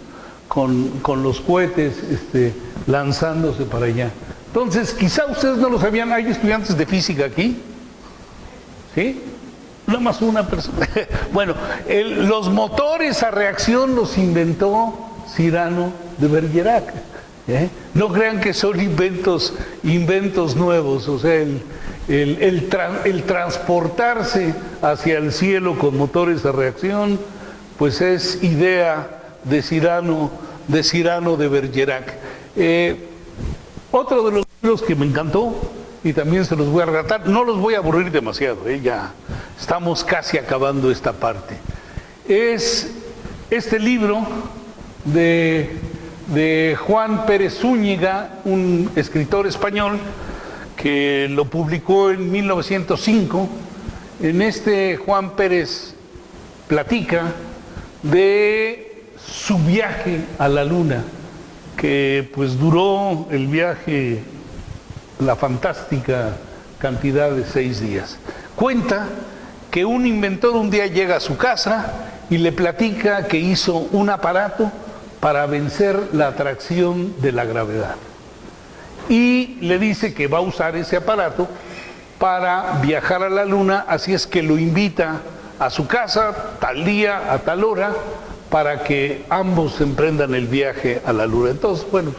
los cohetes lanzándose para allá. Entonces, quizá ustedes no lo sabían, hay estudiantes de física aquí, ¿sí? Nada más una persona. Bueno, los motores a reacción los inventó Cyrano de Bergerac. No crean que son inventos nuevos, o sea, el transportarse hacia el cielo con motores a reacción, pues es idea de Cyrano de Bergerac. Otro de los libros que me encantó, y también se los voy a relatar, no los voy a aburrir demasiado, ya estamos casi acabando esta parte. Es este libro de Juan Pérez Zúñiga, un escritor español que lo publicó en 1905. En este Juan Pérez platica de su viaje a la Luna, que pues duró el viaje la fantástica cantidad de 6 días. Cuenta que un inventor un día llega a su casa y le platica que hizo un aparato para vencer la atracción de la gravedad. Y le dice que va a usar ese aparato para viajar a la Luna, así es que lo invita a su casa tal día, a tal hora, para que ambos emprendan el viaje a la Luna. Entonces, bueno,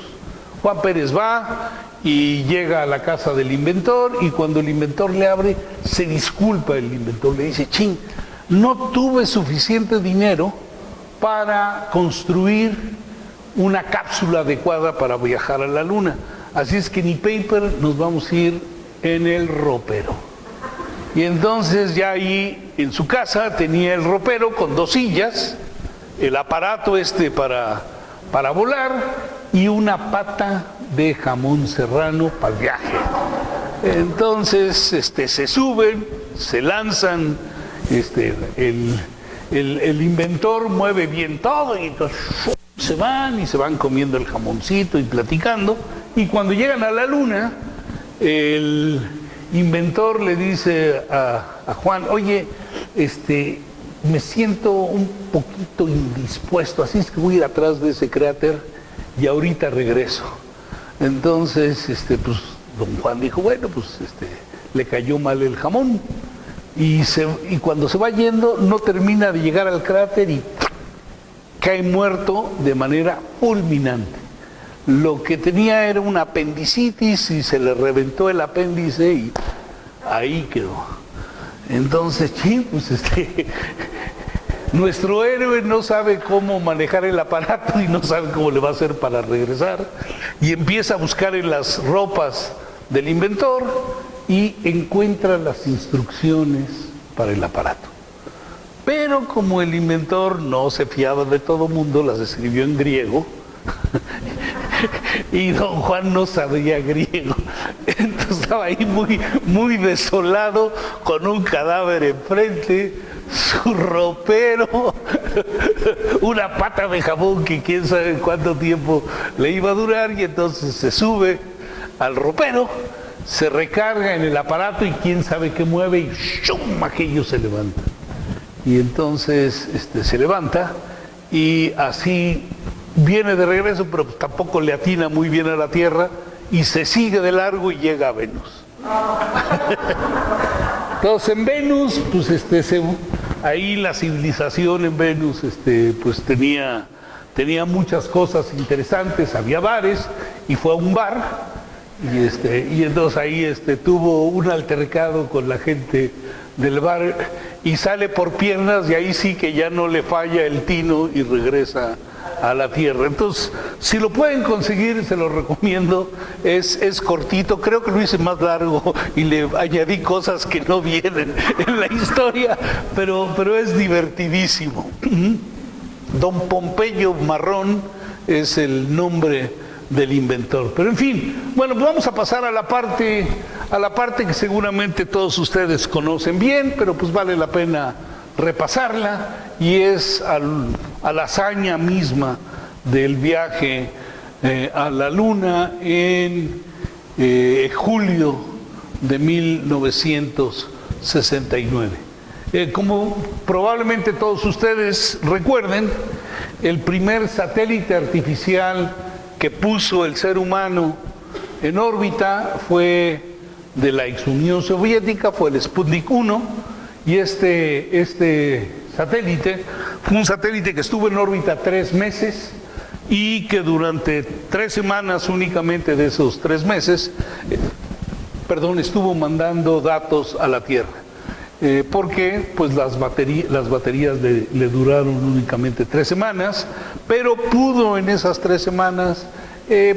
Juan Pérez va y llega a la casa del inventor, y cuando el inventor le abre, se disculpa el inventor, le dice: chin, no tuve suficiente dinero para construir una cápsula adecuada para viajar a la Luna, así es que ni paper, nos vamos a ir en el ropero. Y entonces ya ahí en su casa tenía el ropero con 2 sillas, el aparato para volar y una pata de jamón serrano para el viaje. Entonces se suben, se lanzan, el inventor mueve bien todo y entonces se van comiendo el jamoncito y platicando, y cuando llegan a la Luna, el inventor le dice a Juan: oye, me siento un poquito indispuesto, así es que voy a ir atrás de ese cráter y ahorita regreso. Entonces, pues don Juan dijo: bueno, pues le cayó mal el jamón, y cuando se va yendo no termina de llegar al cráter y cae muerto de manera fulminante. Lo que tenía era una apendicitis y se le reventó el apéndice y ahí quedó. Entonces, pues nuestro héroe no sabe cómo manejar el aparato y no sabe cómo le va a hacer para regresar, y empieza a buscar en las ropas del inventor y encuentra las instrucciones para el aparato. Pero como el inventor no se fiaba de todo mundo, las escribió en griego y don Juan no sabía griego. Entonces estaba ahí muy desolado, con un cadáver enfrente, su ropero, una pata de jamón que quién sabe cuánto tiempo le iba a durar, y entonces se sube al ropero, se recarga en el aparato y quién sabe qué mueve y ¡shum!, aquello se levanta. Y entonces se levanta y así viene de regreso, pero tampoco le atina muy bien a la Tierra, y se sigue de largo y llega a Venus. Entonces en Venus, pues ahí la civilización en Venus pues tenía muchas cosas interesantes, había bares, y fue a un bar, y entonces ahí tuvo un altercado con la gente del bar y sale por piernas, y ahí sí que ya no le falla el tino y regresa a la Tierra. Entonces, si lo pueden conseguir, se lo recomiendo. Es cortito, creo que lo hice más largo y le añadí cosas que no vienen en la historia, pero es divertidísimo. Don Pompeyo Marrón es el nombre del inventor. Pero en fin, bueno, vamos a pasar a la parte que seguramente todos ustedes conocen bien, pero pues vale la pena repasarla, y es a la hazaña misma del viaje a la Luna en julio de 1969. Como probablemente todos ustedes recuerden, el primer satélite artificial que puso el ser humano en órbita fue de la ex Unión Soviética, fue el Sputnik 1, y este satélite fue un satélite que estuvo en órbita 3 meses, y que durante 3 semanas únicamente de esos 3 meses, estuvo mandando datos a la Tierra. Porque pues las baterías le duraron únicamente 3 semanas, pero pudo en esas 3 semanas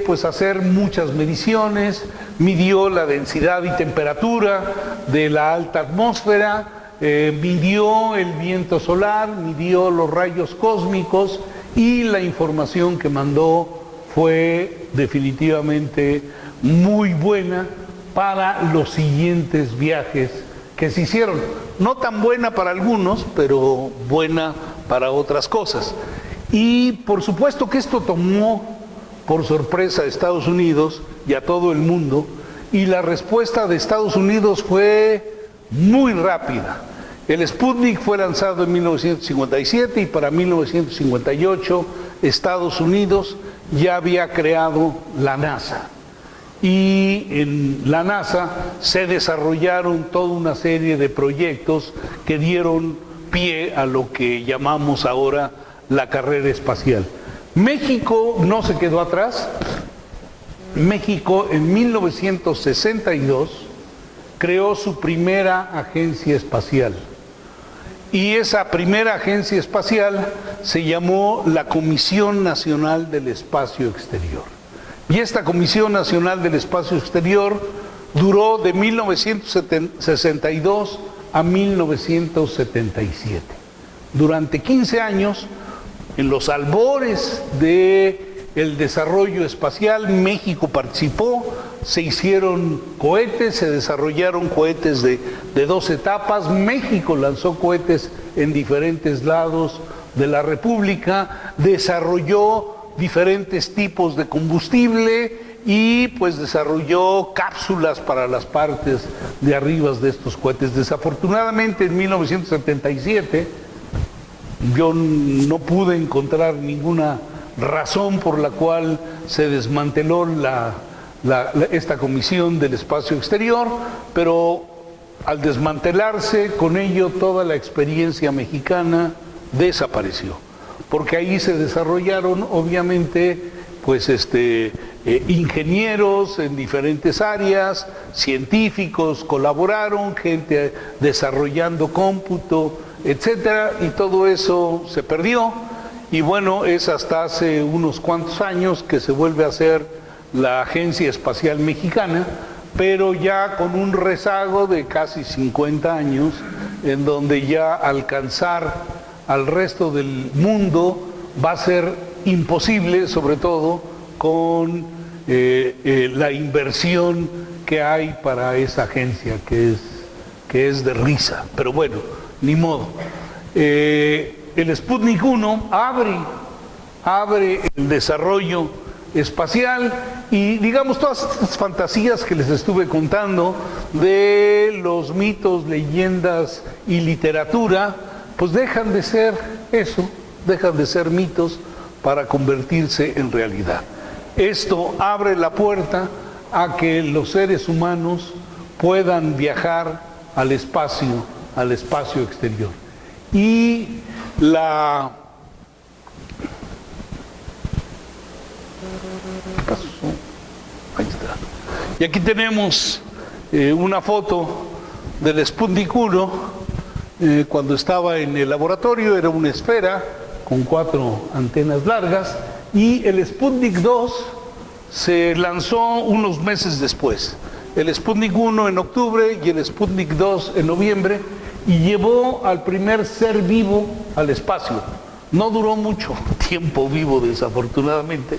pues hacer muchas mediciones, midió la densidad y temperatura de la alta atmósfera, midió el viento solar, midió los rayos cósmicos y la información que mandó fue definitivamente muy buena para los siguientes viajes que se hicieron. No tan buena para algunos, pero buena para otras cosas. Y por supuesto que esto tomó por sorpresa a Estados Unidos y a todo el mundo, y la respuesta de Estados Unidos fue muy rápida. El Sputnik fue lanzado en 1957 y para 1958 Estados Unidos ya había creado la NASA. Y en la NASA se desarrollaron toda una serie de proyectos que dieron pie a lo que llamamos ahora la carrera espacial. México no se quedó atrás. México en 1962 creó su primera agencia espacial. Y esa primera agencia espacial se llamó la Comisión Nacional del Espacio Exterior. Y esta Comisión Nacional del Espacio Exterior duró de 1962 a 1977. Durante 15 años, en los albores del desarrollo espacial, México participó, se hicieron cohetes, se desarrollaron cohetes de 2 etapas, México lanzó cohetes en diferentes lados de la República, desarrolló diferentes tipos de combustible y pues desarrolló cápsulas para las partes de arriba de estos cohetes. Desafortunadamente en 1977 yo no pude encontrar ninguna razón por la cual se desmanteló esta Comisión del Espacio Exterior, pero al desmantelarse con ello toda la experiencia mexicana desapareció, porque ahí se desarrollaron obviamente pues ingenieros en diferentes áreas, científicos colaboraron, gente desarrollando cómputo, etcétera, y todo eso se perdió. Y bueno, es hasta hace unos cuantos años que se vuelve a hacer la Agencia Espacial Mexicana, pero ya con un rezago de casi 50 años, en donde ya alcanzar al resto del mundo va a ser imposible, sobre todo con la inversión que hay para esa agencia, que es de risa, pero bueno, ni modo. El Sputnik 1 abre el desarrollo espacial y digamos todas estas fantasías que les estuve contando de los mitos, leyendas y literatura, pues dejan de ser eso, dejan de ser mitos para convertirse en realidad. Esto abre la puerta a que los seres humanos puedan viajar al espacio exterior. Y ¿qué pasó? Ahí está. Y aquí tenemos una foto del Sputnik 1 cuando estaba en el laboratorio. Era una esfera con 4 antenas largas, y el Sputnik 2 se lanzó unos meses después. El Sputnik 1 en octubre y el Sputnik 2 en noviembre, y llevó al primer ser vivo al espacio. No duró mucho tiempo vivo, desafortunadamente.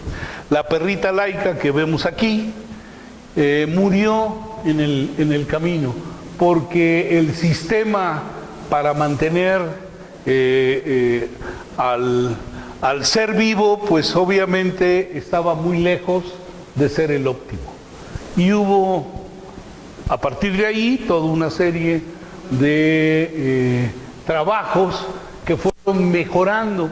La perrita Laika que vemos aquí murió en el camino, porque el sistema para mantener al ser vivo, pues obviamente estaba muy lejos de ser el óptimo. Y hubo, a partir de ahí, toda una serie de trabajos que fueron mejorando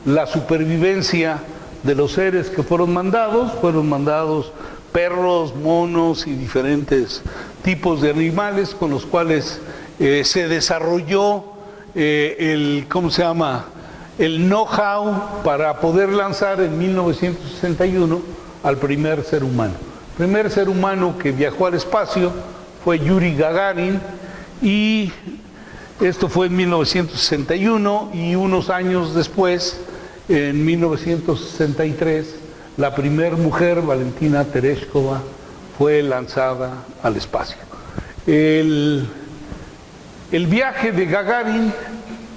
la supervivencia de los seres que fueron mandados perros, monos y diferentes tipos de animales con los cuales se desarrolló el know-how para poder lanzar en 1961 al primer ser humano. El primer ser humano que viajó al espacio fue Yuri Gagarin, y esto fue en 1961, y unos años después, en 1963, la primera mujer, Valentina Tereshkova, fue lanzada al espacio. El viaje de Gagarin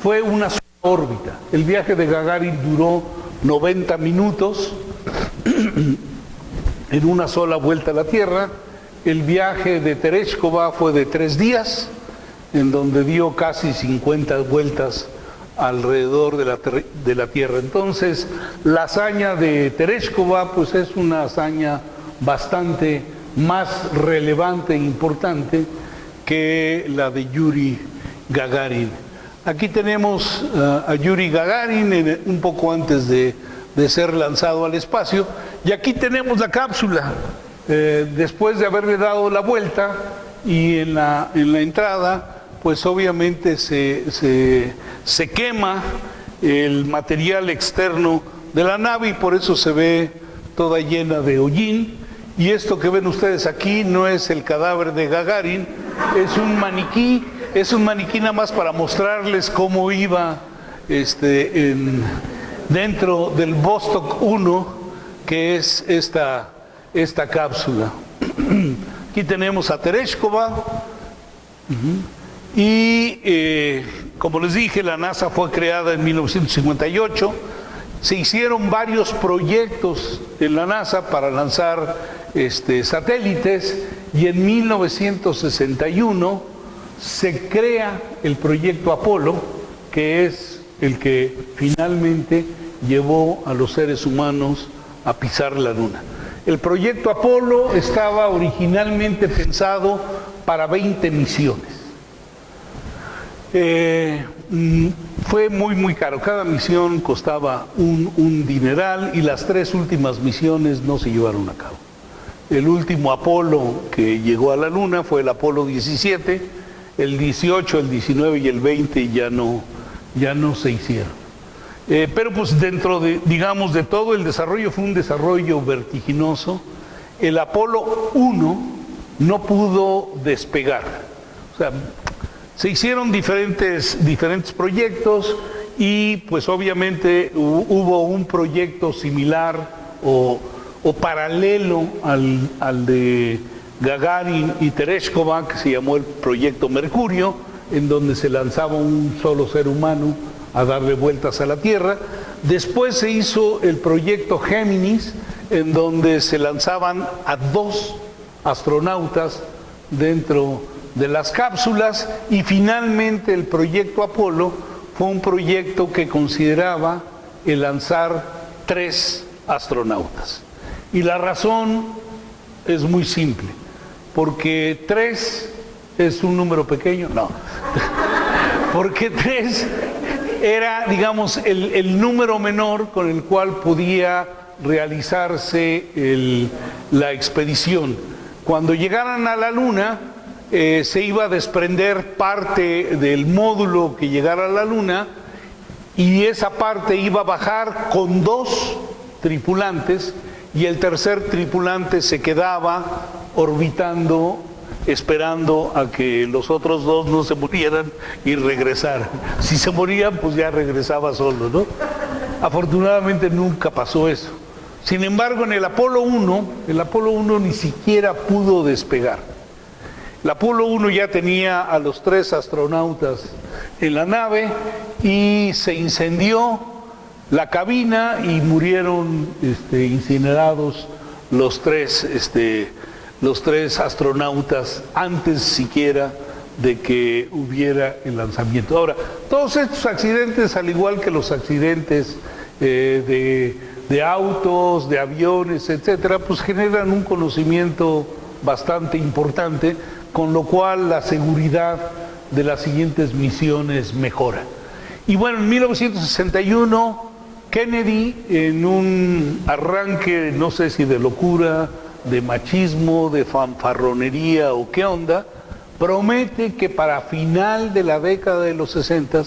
fue una sola órbita. El viaje de Gagarin duró 90 minutos en una sola vuelta a la Tierra. El viaje de Tereshkova fue de 3 días, en donde dio casi 50 vueltas alrededor de la Tierra. Entonces, la hazaña de Tereshkova pues es una hazaña bastante más relevante e importante que la de Yuri Gagarin. Aquí tenemos a Yuri Gagarin un poco antes de ser lanzado al espacio, y aquí tenemos la cápsula después de haberle dado la vuelta, y en la entrada pues obviamente se quema el material externo de la nave y por eso se ve toda llena de hollín. Y esto que ven ustedes aquí no es el cadáver de Gagarin, es un maniquí nada más para mostrarles cómo iba dentro del Vostok 1, que es esta cápsula. Aquí tenemos a Tereshkova. Y como les dije, la NASA fue creada en 1958. Se hicieron varios proyectos en la NASA para lanzar satélites, y en 1961 se crea el proyecto Apolo, que es el que finalmente llevó a los seres humanos a pisar la Luna. El proyecto Apolo estaba originalmente pensado para 20 misiones. Fue muy caro, cada misión costaba un dineral, y las 3 últimas misiones no se llevaron a cabo. El último Apolo que llegó a la Luna fue el Apolo 17, el 18, el 19 y el 20 ya no se hicieron. Pero pues dentro de todo el desarrollo, fue un desarrollo vertiginoso. El Apolo 1 no pudo despegar. O sea, se hicieron diferentes proyectos, y pues obviamente hubo un proyecto similar o paralelo al de Gagarin y Tereshkova, que se llamó el proyecto Mercurio, en donde se lanzaba un solo ser humano a darle vueltas a la Tierra. Después se hizo el proyecto Géminis, en donde se lanzaban a 2 astronautas dentro de las cápsulas, y finalmente el proyecto Apolo fue un proyecto que consideraba el lanzar 3 astronautas. Y la razón es muy simple, porque 3 es un número pequeño, no, porque 3 era, digamos, el número menor con el cual podía realizarse la expedición. Cuando llegaran a la Luna, se iba a desprender parte del módulo que llegara a la Luna, y esa parte iba a bajar con 2 tripulantes, y el tercer tripulante se quedaba orbitando, esperando a que los otros 2 no se murieran y regresaran. Si se morían, pues ya regresaba solo, ¿no? Afortunadamente nunca pasó eso. Sin embargo, en el Apolo 1 ni siquiera pudo despegar. El Apolo 1 ya tenía a los 3 astronautas en la nave, y se incendió la cabina y murieron incinerados los 3 astronautas antes siquiera de que hubiera el lanzamiento. Ahora, todos estos accidentes, al igual que los accidentes de autos, de aviones, etcétera, pues generan un conocimiento bastante importante, con lo cual la seguridad de las siguientes misiones mejora. Y bueno, en 1961, Kennedy, en un arranque, no sé si de locura, de machismo, de fanfarronería o qué onda, promete que para final de la década de los 60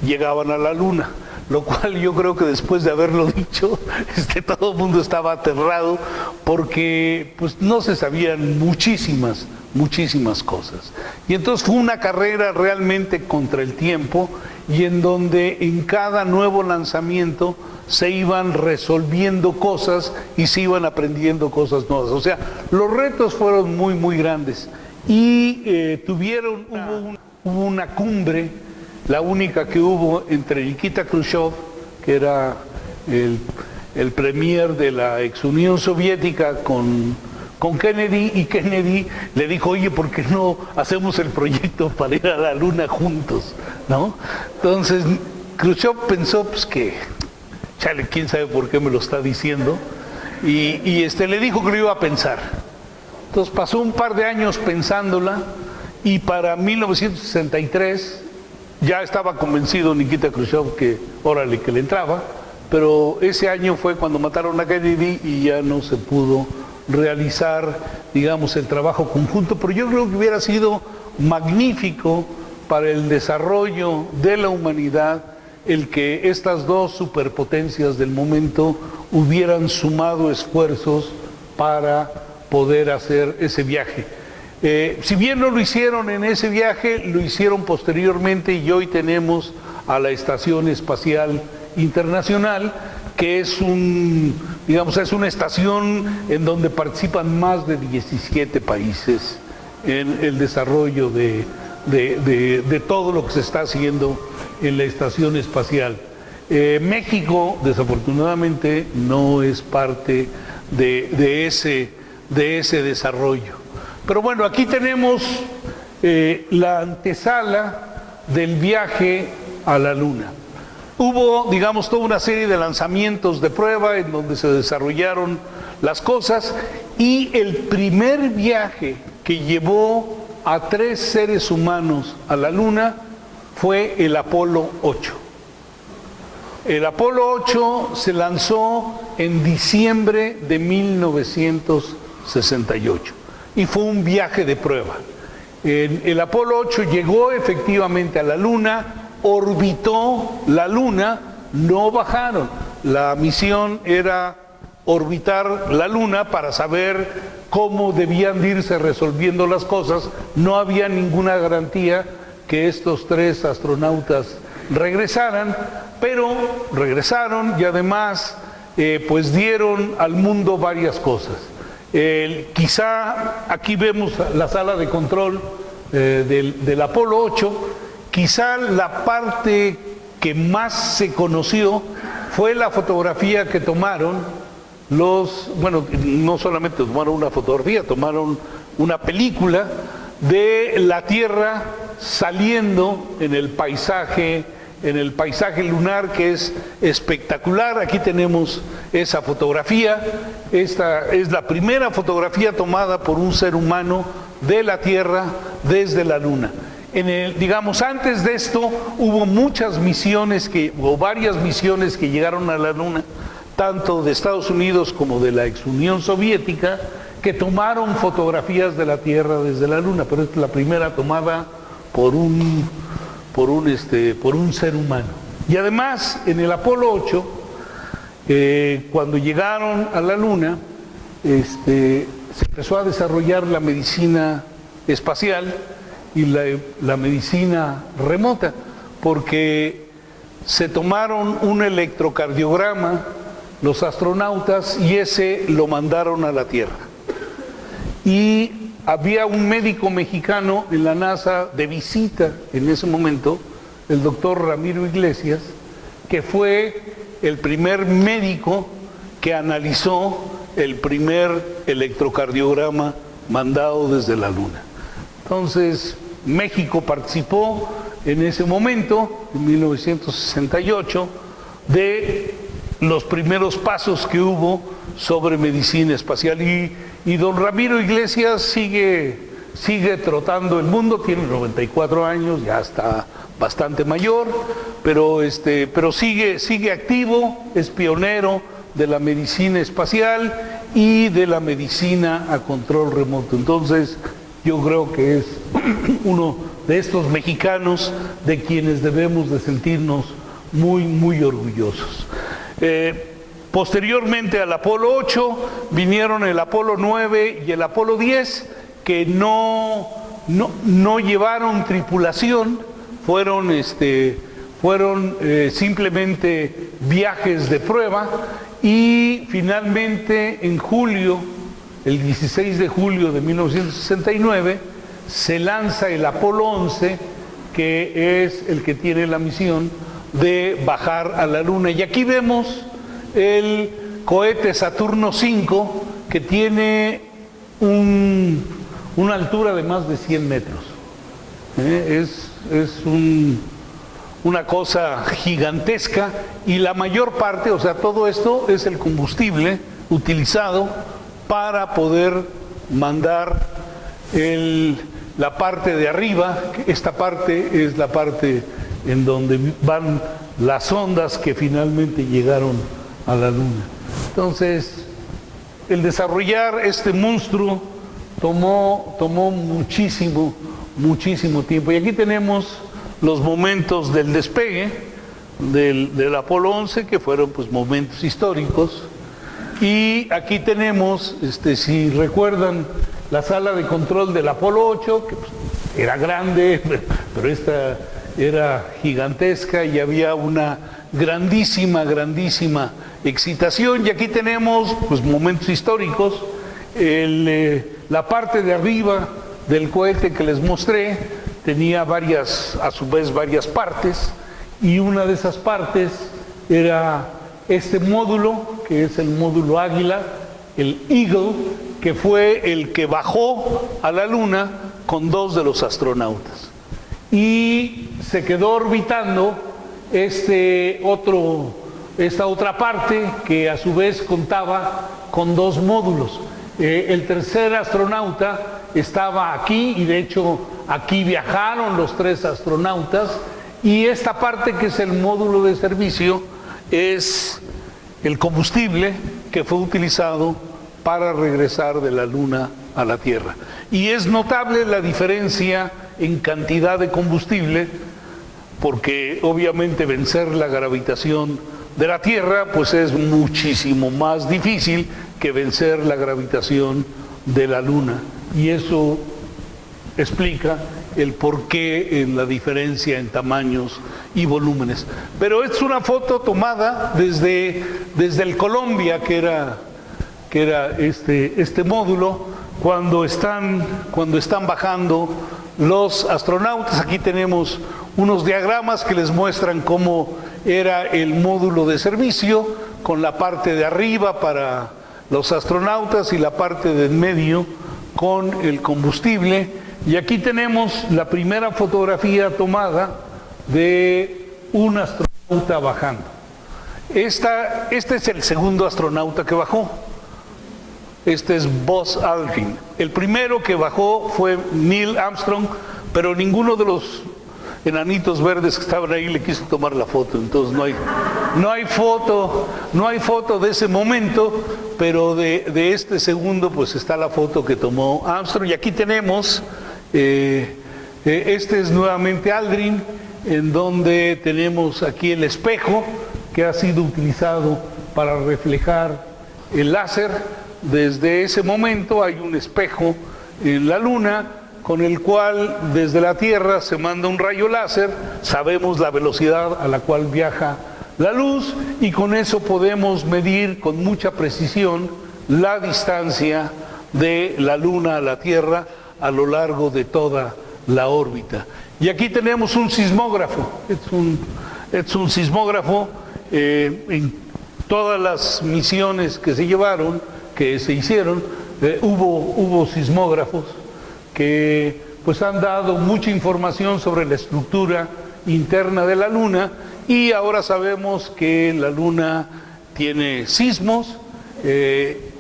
llegaban a la Luna. lo cual yo creo que después de haberlo dicho, todo el mundo estaba aterrado porque pues, no se sabían muchísimas cosas. Y entonces fue una carrera realmente contra el tiempo y en donde en cada nuevo lanzamiento se iban resolviendo cosas y se iban aprendiendo cosas nuevas. O sea, los retos fueron muy grandes y hubo una cumbre, la única que hubo entre Nikita Khrushchev, que era el premier de la ex Unión Soviética, con Kennedy, y Kennedy le dijo, oye, ¿por qué no hacemos el proyecto para ir a la Luna juntos? ¿No? Entonces, Khrushchev pensó pues que, chale, quién sabe por qué me lo está diciendo, y le dijo que lo iba a pensar. Entonces pasó un par de años pensándola, y para 1963 ya estaba convencido Nikita Khrushchev que, órale, que le entraba, pero ese año fue cuando mataron a Kennedy y ya no se pudo realizar, digamos, el trabajo conjunto, pero yo creo que hubiera sido magnífico para el desarrollo de la humanidad el que estas dos superpotencias del momento hubieran sumado esfuerzos para poder hacer ese viaje. Si bien no lo hicieron en ese viaje, lo hicieron posteriormente y hoy tenemos a la Estación Espacial Internacional, que es es una estación en donde participan más de 17 países en el desarrollo de todo lo que se está haciendo en la Estación Espacial. México, desafortunadamente, no es parte de ese desarrollo. Pero bueno, aquí tenemos la antesala del viaje a la Luna. Hubo, digamos, toda una serie de lanzamientos de prueba en donde se desarrollaron las cosas, y el primer viaje que llevó a 3 seres humanos a la Luna fue el Apolo 8. El Apolo 8 se lanzó en diciembre de 1968 y fue un viaje de prueba. El Apolo 8 llegó efectivamente a la Luna, orbitó la Luna, no bajaron. La misión era orbitar la Luna para saber cómo debían de irse resolviendo las cosas. No había ninguna garantía que estos 3 astronautas regresaran, pero regresaron y además pues dieron al mundo varias cosas. Quizá aquí vemos la sala de control del Apolo 8. Quizá la parte que más se conoció fue la fotografía que tomaron no solamente tomaron una fotografía, tomaron una película de la Tierra saliendo en el paisaje lunar, que es espectacular. Aquí tenemos esa fotografía. Esta es la primera fotografía tomada por un ser humano de la Tierra desde la Luna. Antes de esto hubo varias misiones que llegaron a la Luna, tanto de Estados Unidos como de la ex Unión Soviética, que tomaron fotografías de la Tierra desde la Luna, pero esta es la primera tomada por un ser humano. Y además, en el Apolo 8, cuando llegaron a la Luna, se empezó a desarrollar la medicina espacial y la medicina remota, porque se tomaron un electrocardiograma los astronautas y ese lo mandaron a la Tierra. Y había un médico mexicano en la NASA de visita en ese momento, el doctor Ramiro Iglesias, que fue el primer médico que analizó el primer electrocardiograma mandado desde la Luna. Entonces, México participó en ese momento, en 1968, de los primeros pasos que hubo sobre medicina espacial. Y don Ramiro Iglesias sigue trotando el mundo, tiene 94 años, ya está bastante mayor, pero sigue activo, es pionero de la medicina espacial y de la medicina a control remoto. Entonces, yo creo que es uno de estos mexicanos de quienes debemos de sentirnos muy, muy orgullosos. Posteriormente al Apolo 8 vinieron el Apolo 9 y el Apolo 10, que no llevaron tripulación, fueron simplemente viajes de prueba, y finalmente en julio, el 16 de julio de 1969, se lanza el Apolo 11, que es el que tiene la misión de bajar a la Luna. Y aquí vemos el cohete Saturno V, que tiene una altura de más de 100 metros. Es una cosa gigantesca, y la mayor parte, o sea, todo esto es el combustible utilizado para poder mandar la parte de arriba. Esta parte es la parte en donde van las ondas que finalmente llegaron a la Luna. Entonces, el desarrollar este monstruo tomó muchísimo tiempo. Y aquí tenemos los momentos del despegue del Apolo 11, que fueron pues momentos históricos. Y aquí tenemos, si recuerdan, la sala de control del Apolo 8, que pues, era grande, pero esta era gigantesca, y había una grandísima excitación. Y aquí tenemos pues momentos históricos. La parte de arriba del cohete que les mostré tenía a su vez varias partes, y una de esas partes era este módulo, que es el módulo Águila, el Eagle, que fue el que bajó a la Luna con 2 de los astronautas. Y se quedó orbitando esta otra parte, que a su vez contaba con 2 módulos. El tercer astronauta estaba aquí, y de hecho aquí viajaron los 3 astronautas, y esta parte, que es el módulo de servicio, es el combustible que fue utilizado para regresar de la Luna a la Tierra. Y es notable la diferencia en cantidad de combustible, porque obviamente vencer la gravitación de la Tierra pues es muchísimo más difícil que vencer la gravitación de la Luna, y eso explica el porqué en la diferencia en tamaños y volúmenes. Pero es una foto tomada desde el Columbia, que era este módulo, cuando están bajando los astronautas. Aquí tenemos unos diagramas que les muestran cómo era el módulo de servicio, con la parte de arriba para los astronautas y la parte de en medio con el combustible. Y aquí tenemos la primera fotografía tomada de un astronauta bajando. Este es el segundo astronauta que bajó. Este es Buzz Aldrin. El primero que bajó fue Neil Armstrong, pero ninguno de los enanitos verdes que estaban ahí le quiso tomar la foto. Entonces no hay foto de ese momento, pero de este segundo pues está la foto que tomó Armstrong. Y aquí tenemos, este es nuevamente Aldrin, en donde tenemos aquí el espejo que ha sido utilizado para reflejar el láser. Desde ese momento hay un espejo en la Luna, con el cual desde la Tierra se manda un rayo láser. Sabemos la velocidad a la cual viaja la luz, y con eso podemos medir con mucha precisión la distancia de la Luna a la Tierra a lo largo de toda la órbita. Y aquí tenemos un sismógrafo. Es un sismógrafo. En todas las misiones que se hicieron, hubo sismógrafos que pues han dado mucha información sobre la estructura interna de la Luna, y ahora sabemos que la Luna tiene sismos, que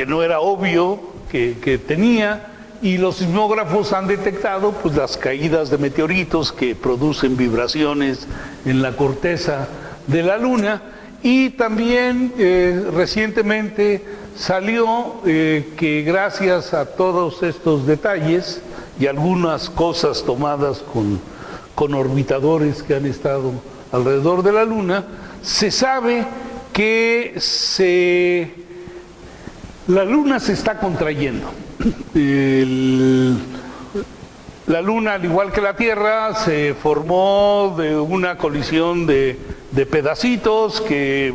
no era obvio que tenía, y los sismógrafos han detectado pues las caídas de meteoritos que producen vibraciones en la corteza de la Luna. Y también recientemente salió que gracias a todos estos detalles y algunas cosas tomadas con orbitadores que han estado alrededor de la Luna, se sabe que la Luna se está contrayendo. La Luna, al igual que la Tierra, se formó de una colisión de pedacitos que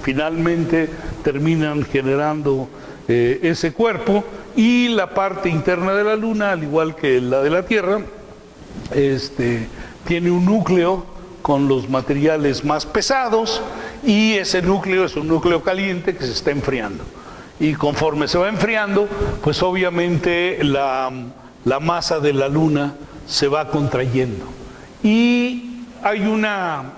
finalmente terminan generando ese cuerpo, y la parte interna de la Luna, al igual que la de la Tierra, tiene un núcleo con los materiales más pesados, y ese núcleo es un núcleo caliente que se está enfriando. Y conforme se va enfriando, pues obviamente la masa de la Luna se va contrayendo. Y hay una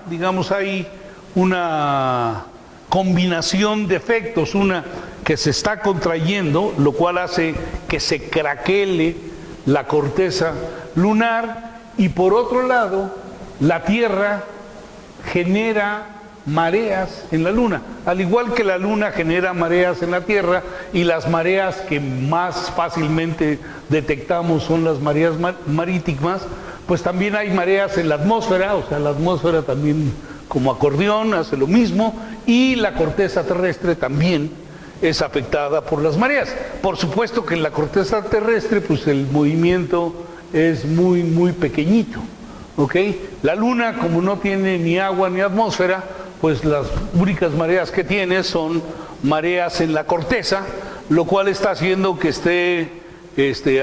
combinación de efectos, una que se está contrayendo, lo cual hace que se craquele la corteza lunar, y por otro lado, la Tierra genera mareas en la Luna, al igual que la Luna genera mareas en la Tierra, y las mareas que más fácilmente detectamos son las mareas marítimas. Pues también hay mareas en la atmósfera, o sea, la atmósfera también, como acordeón, hace lo mismo, y la corteza terrestre también es afectada por las mareas. Por supuesto que en la corteza terrestre, pues el movimiento es muy, muy pequeñito, ¿ok? La Luna, como no tiene ni agua ni atmósfera, pues las únicas mareas que tiene son mareas en la corteza, lo cual está haciendo que esté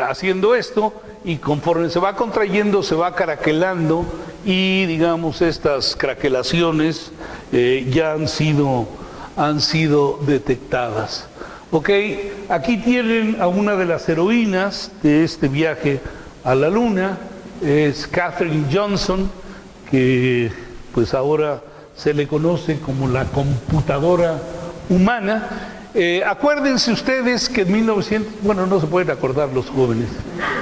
haciendo esto, y conforme se va contrayendo, se va craquelando, y digamos estas craquelaciones ya han sido detectadas. Ok, aquí tienen a una de las heroínas de este viaje a la Luna, es Katherine Johnson, que pues ahora se le conoce como la computadora humana. Acuérdense ustedes que en 1900, bueno, no se pueden acordar los jóvenes,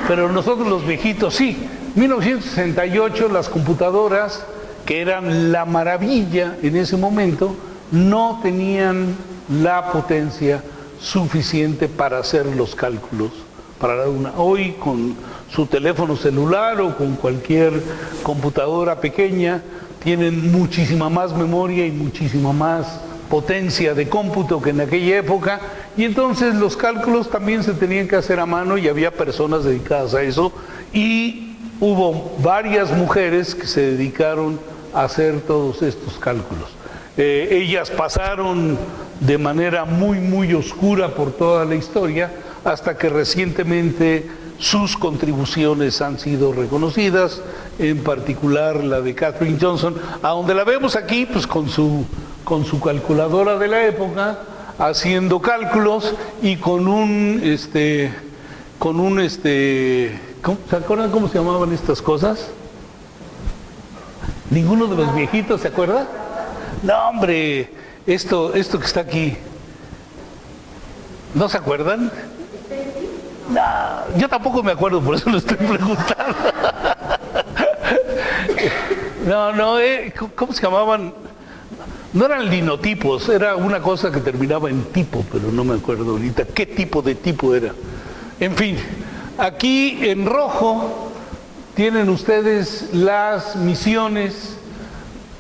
pero nosotros los viejitos sí, 1968 las computadoras, que eran la maravilla en ese momento, no tenían la potencia suficiente para hacer los cálculos para la Luna. Hoy, con su teléfono celular o con cualquier computadora pequeña, tienen muchísima más memoria y muchísima más potencia de cómputo que en aquella época, y entonces los cálculos también se tenían que hacer a mano, y había personas dedicadas a eso, y hubo varias mujeres que se dedicaron a hacer todos estos cálculos. Ellas pasaron de manera muy, muy oscura por toda la historia, hasta que recientemente sus contribuciones han sido reconocidas, en particular la de Katherine Johnson, a donde la vemos aquí pues con su calculadora de la época, haciendo cálculos, y con un ¿se acuerdan cómo se llamaban estas cosas? ¿Ninguno de los viejitos se acuerda? No, hombre, esto que está aquí, ¿no se acuerdan? No, yo tampoco me acuerdo, por eso lo estoy preguntando. No, ¿cómo se llamaban? No eran linotipos, era una cosa que terminaba en tipo, pero no me acuerdo ahorita qué tipo de tipo era. En fin, aquí en rojo tienen ustedes las misiones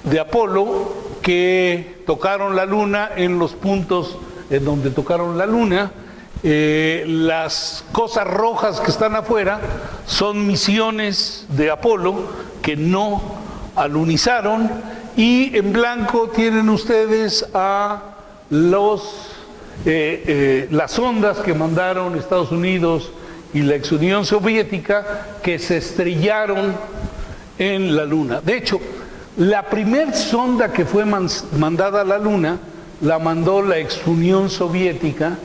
de Apolo que tocaron la Luna, en los puntos en donde tocaron la Luna. Las cosas rojas que están afuera son misiones de Apolo que no alunizaron, y en blanco tienen ustedes a las sondas que mandaron Estados Unidos y la ex Unión Soviética, que se estrellaron en la Luna. De hecho, la primer sonda que fue mandada a la Luna la mandó la ex Unión Soviética,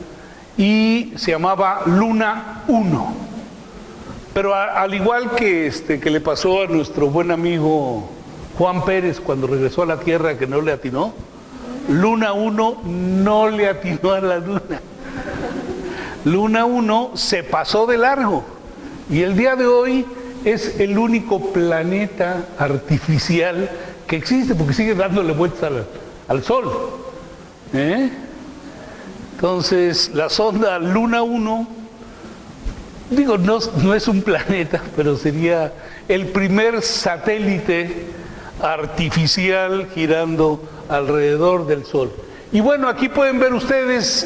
y se llamaba Luna 1. Pero al igual que le pasó a nuestro buen amigo Juan Pérez cuando regresó a la Tierra, que no le atinó, Luna 1 no le atinó a la Luna. Luna 1 se pasó de largo, y el día de hoy es el único planeta artificial que existe, porque sigue dándole vueltas al Sol. Entonces, la sonda Luna 1, digo, no es un planeta, pero sería el primer satélite artificial girando alrededor del Sol. Y bueno, aquí pueden ver ustedes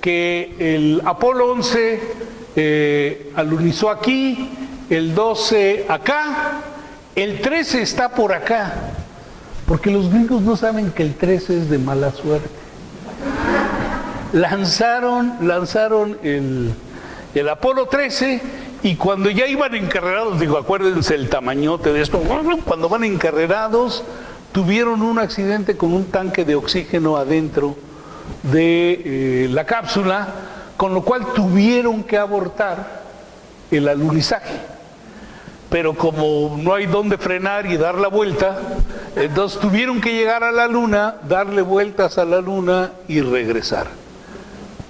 que el Apolo 11 alunizó aquí, el 12 acá, el 13 está por acá, porque los gringos no saben que el 13 es de mala suerte. Lanzaron el Apolo 13 y cuando ya iban encarrerados, digo, acuérdense el tamañote de esto, cuando van encarrerados, tuvieron un accidente con un tanque de oxígeno adentro de la cápsula, con lo cual tuvieron que abortar el alunizaje. Pero como no hay dónde frenar y dar la vuelta, entonces tuvieron que llegar a la Luna, darle vueltas a la Luna y regresar.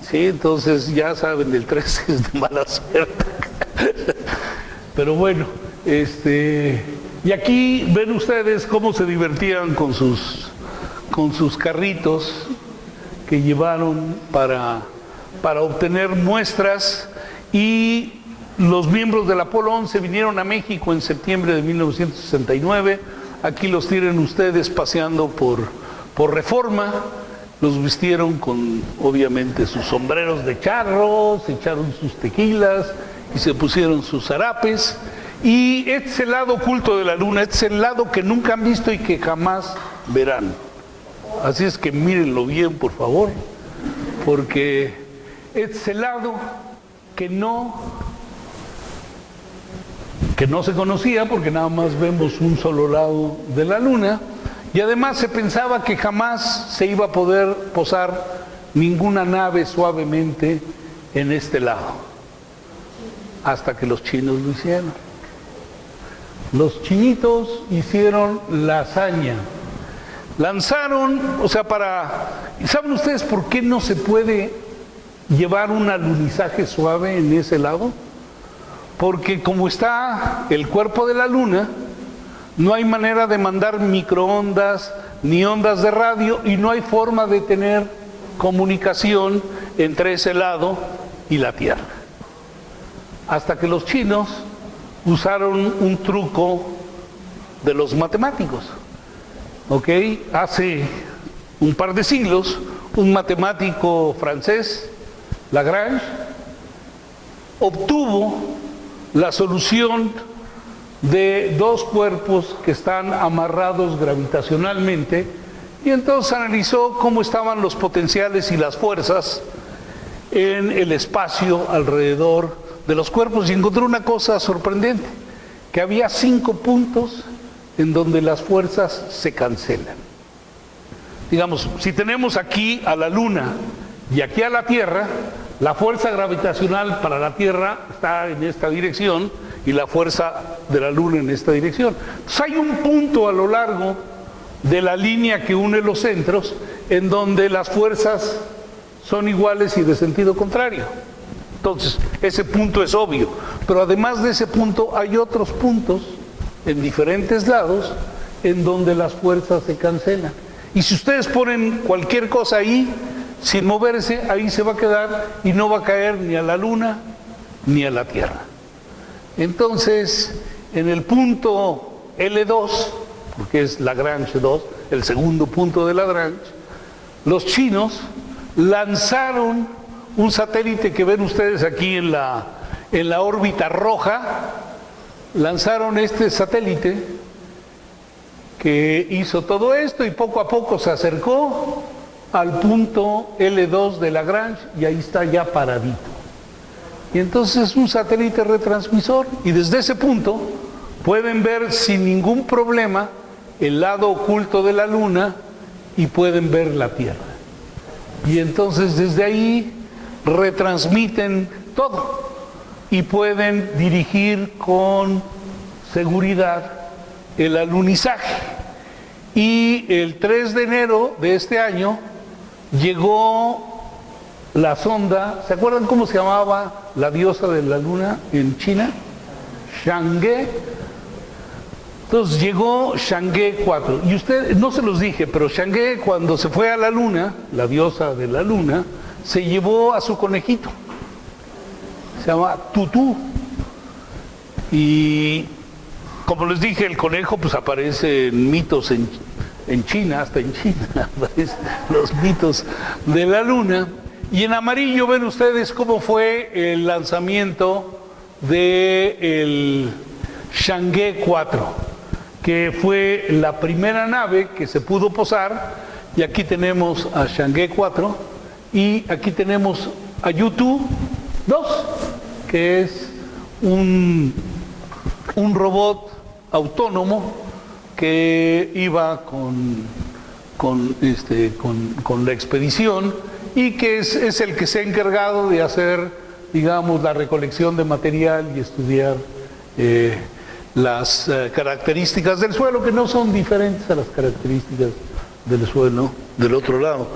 Sí, entonces ya saben, el 13 es de mala suerte. Pero bueno, y aquí ven ustedes cómo se divertían con sus carritos que llevaron para obtener muestras, y los miembros del Apolo 11 vinieron a México en septiembre de 1969. Aquí los tienen ustedes paseando por Reforma. Los vistieron con, obviamente, sus sombreros de charro, se echaron sus tequilas y se pusieron sus zarapes. Y este es el lado oculto de la Luna, este es el lado que nunca han visto y que jamás verán. Así es que mírenlo bien, por favor, porque este es el lado que no se conocía, porque nada más vemos un solo lado de la Luna. Y además se pensaba que jamás se iba a poder posar ninguna nave suavemente en este lado, hasta que los chinos lo hicieron. Los chinitos hicieron la hazaña. Lanzaron, ¿saben ustedes por qué no se puede llevar un alunizaje suave en ese lado? Porque como está el cuerpo de la Luna, no hay manera de mandar microondas ni ondas de radio, y no hay forma de tener comunicación entre ese lado y la Tierra. Hasta que los chinos usaron un truco de los matemáticos. ¿Ok? Hace un par de siglos, un matemático francés, Lagrange, obtuvo la solución de dos cuerpos que están amarrados gravitacionalmente, y entonces analizó cómo estaban los potenciales y las fuerzas en el espacio alrededor de los cuerpos, y encontró una cosa sorprendente, que había 5 puntos en donde las fuerzas se cancelan. Digamos, si tenemos aquí a la Luna y aquí a la Tierra, la fuerza gravitacional para la Tierra está en esta dirección y la fuerza de la Luna en esta dirección. Entonces hay un punto a lo largo de la línea que une los centros en donde las fuerzas son iguales y de sentido contrario. Entonces, ese punto es obvio, pero además de ese punto hay otros puntos en diferentes lados en donde las fuerzas se cancelan. Y si ustedes ponen cualquier cosa ahí, sin moverse, ahí se va a quedar y no va a caer ni a la Luna ni a la Tierra. Entonces, en el punto L2, porque es Lagrange 2, el segundo punto de Lagrange, los chinos lanzaron un satélite que ven ustedes aquí en la órbita roja. Lanzaron este satélite que hizo todo esto y poco a poco se acercó al punto L2 de Lagrange y ahí está ya paradito. Y entonces es un satélite retransmisor, y desde ese punto pueden ver sin ningún problema el lado oculto de la Luna y pueden ver la Tierra. Y entonces desde ahí retransmiten todo y pueden dirigir con seguridad el alunizaje. Y el 3 de enero de este año llegó la sonda, ¿se acuerdan cómo se llamaba la diosa de la Luna en China? Chang'e. Entonces llegó Chang'e 4. Y usted, no se los dije, pero Chang'e, cuando se fue a la Luna, la diosa de la Luna, se llevó a su conejito. Se llama Tutú. Y como les dije, el conejo pues aparece en mitos en China, hasta en China aparecen los mitos de la luna. Y en amarillo ven ustedes cómo fue el lanzamiento del Chang'e 4, que fue la primera nave que se pudo posar. Y aquí tenemos a Chang'e 4 y aquí tenemos a Yutu 2, que es un robot autónomo que iba con la expedición y que es el que se ha encargado de hacer, digamos, la recolección de material y estudiar las características del suelo, que no son diferentes a las características del suelo del otro lado.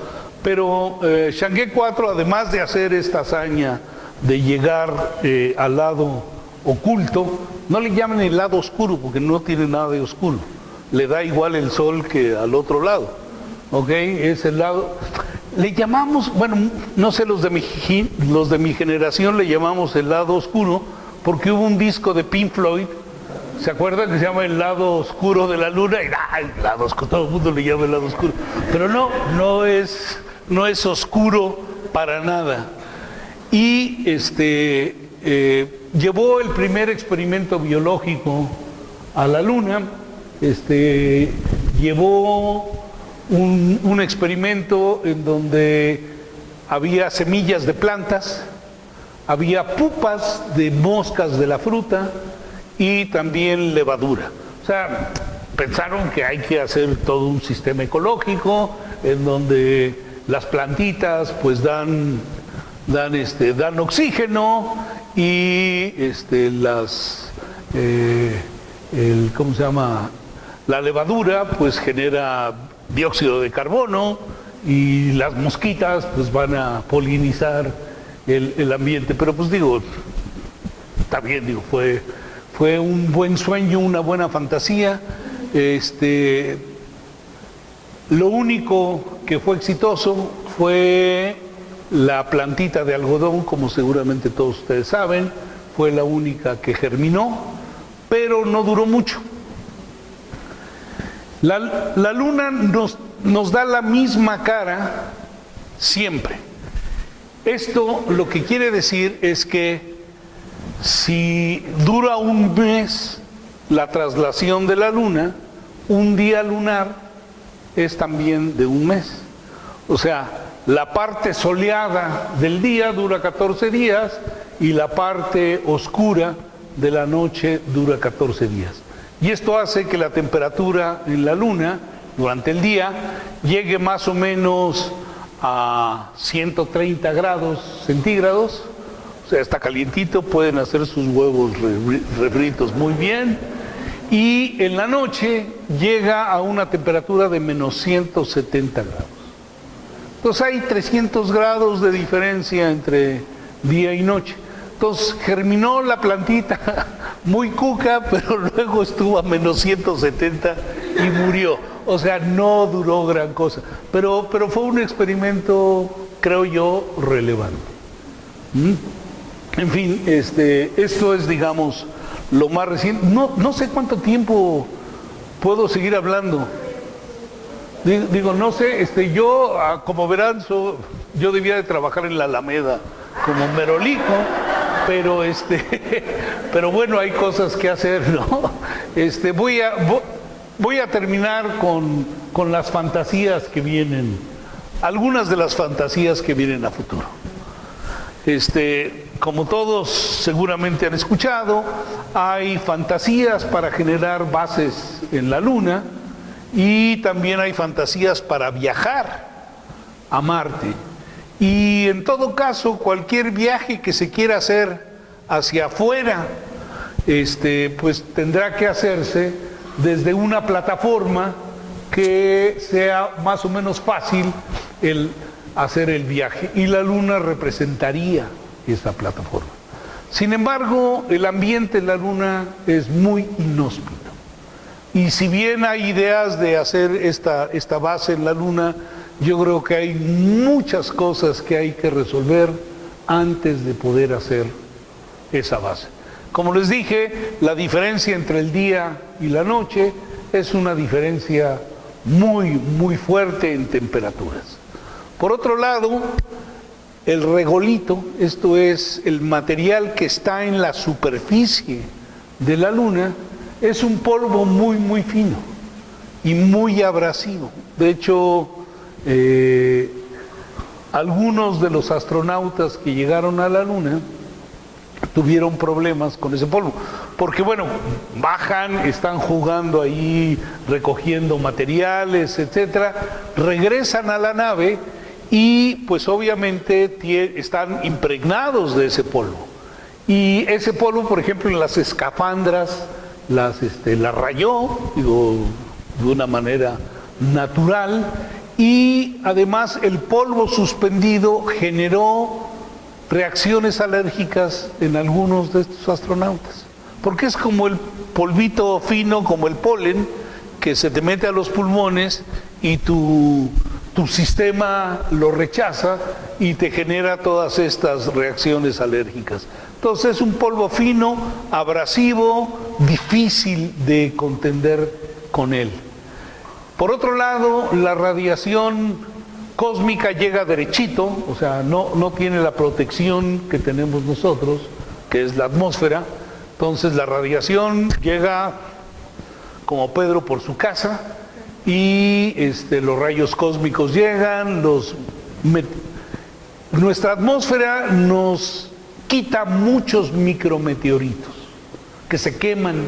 Pero Chang'e 4, además de hacer esta hazaña de llegar al lado oculto, no le llaman el lado oscuro porque no tiene nada de oscuro, le da igual el sol que al otro lado, ¿ok? Es el lado, le llamamos, bueno, no sé, los de mi generación le llamamos el lado oscuro porque hubo un disco de Pink Floyd, ¿se acuerdan? Que se llama El lado oscuro de la luna, y el lado oscuro, todo el mundo le llama el lado oscuro, pero no es oscuro para nada. Y llevó el primer experimento biológico a la luna, llevó un experimento en donde había semillas de plantas, había pupas de moscas de la fruta y también levadura. O sea, pensaron que hay que hacer todo un sistema ecológico en donde las plantitas pues dan oxígeno y ¿cómo se llama? La levadura pues genera dióxido de carbono y las mosquitas pues van a polinizar el ambiente. Pero pues digo, está bien, digo, fue un buen sueño, una buena fantasía. Lo único que fue exitoso fue la plantita de algodón, como seguramente todos ustedes saben, fue la única que germinó, pero no duró mucho. La luna nos da la misma cara siempre. Esto lo que quiere decir es que si dura un mes la traslación de la luna, un día lunar es también de un mes. O sea, la parte soleada del día dura 14 días y la parte oscura de la noche dura 14 días. Y esto hace que la temperatura en la luna durante el día llegue más o menos a 130 grados centígrados. O sea, está calientito, pueden hacer sus huevos refritos muy bien. Y en la noche llega a una temperatura de menos 170 grados. Entonces hay 300 grados de diferencia entre día y noche. Entonces germinó la plantita muy cuca, pero luego estuvo a menos 170 y murió. O sea, no duró gran cosa. Pero fue un experimento, creo yo, relevante. En fin, esto es, digamos, lo más reciente. No sé cuánto tiempo puedo seguir hablando. Digo, no sé, yo, como verán, yo debía de trabajar en la Alameda como merolico, pero bueno, hay cosas que hacer, ¿no? Voy a terminar con las fantasías que vienen, algunas de las fantasías que vienen a futuro. Como todos seguramente han escuchado, hay fantasías para generar bases en la Luna y también hay fantasías para viajar a Marte. Y en todo caso, cualquier viaje que se quiera hacer hacia afuera, pues tendrá que hacerse desde una plataforma que sea más o menos fácil el hacer el viaje. Y la Luna representaría esa plataforma. Sin embargo, el ambiente en la Luna es muy inhóspito. Y si bien hay ideas de hacer esta base en la Luna, yo creo que hay muchas cosas que hay que resolver antes de poder hacer esa base. Como les dije, la diferencia entre el día y la noche es una diferencia muy, muy fuerte en temperaturas. Por otro lado, el regolito, esto es el material que está en la superficie de la Luna, es un polvo muy, muy fino y muy abrasivo. De hecho, algunos de los astronautas que llegaron a la Luna tuvieron problemas con ese polvo, porque bueno, bajan, están jugando ahí, recogiendo materiales, etcétera, regresan a la nave y pues obviamente están impregnados de ese polvo. Y ese polvo, por ejemplo, en las escafandras las rayó, digo, de una manera natural, y además el polvo suspendido generó reacciones alérgicas en algunos de estos astronautas, porque es como el polvito fino, como el polen, que se te mete a los pulmones y tu sistema lo rechaza y te genera todas estas reacciones alérgicas. Entonces es un polvo fino, abrasivo, difícil de contender con él. Por otro lado, la radiación cósmica llega derechito, o sea, no tiene la protección que tenemos nosotros, que es la atmósfera. Entonces la radiación llega como Pedro por su casa y los rayos cósmicos llegan, nuestra atmósfera nos quita muchos micrometeoritos que se queman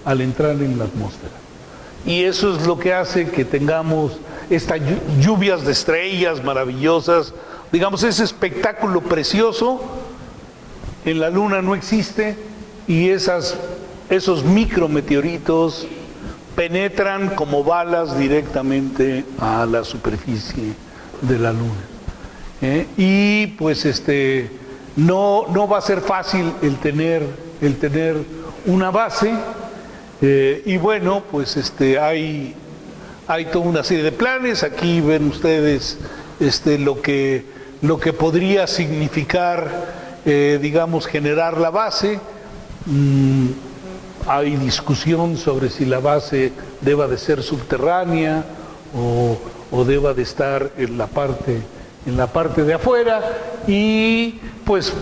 al entrar en la atmósfera. Y eso es lo que hace que tengamos estas lluvias de estrellas maravillosas, digamos, ese espectáculo precioso. En la Luna no existe, y esos micrometeoritos penetran como balas directamente a la superficie de la Luna. Y pues no va a ser fácil el tener una base. Y bueno, pues hay toda una serie de planes. Aquí ven ustedes lo que podría significar, digamos, generar la base. Hay discusión sobre si la base deba de ser subterránea o deba de estar en la parte de afuera. Y pues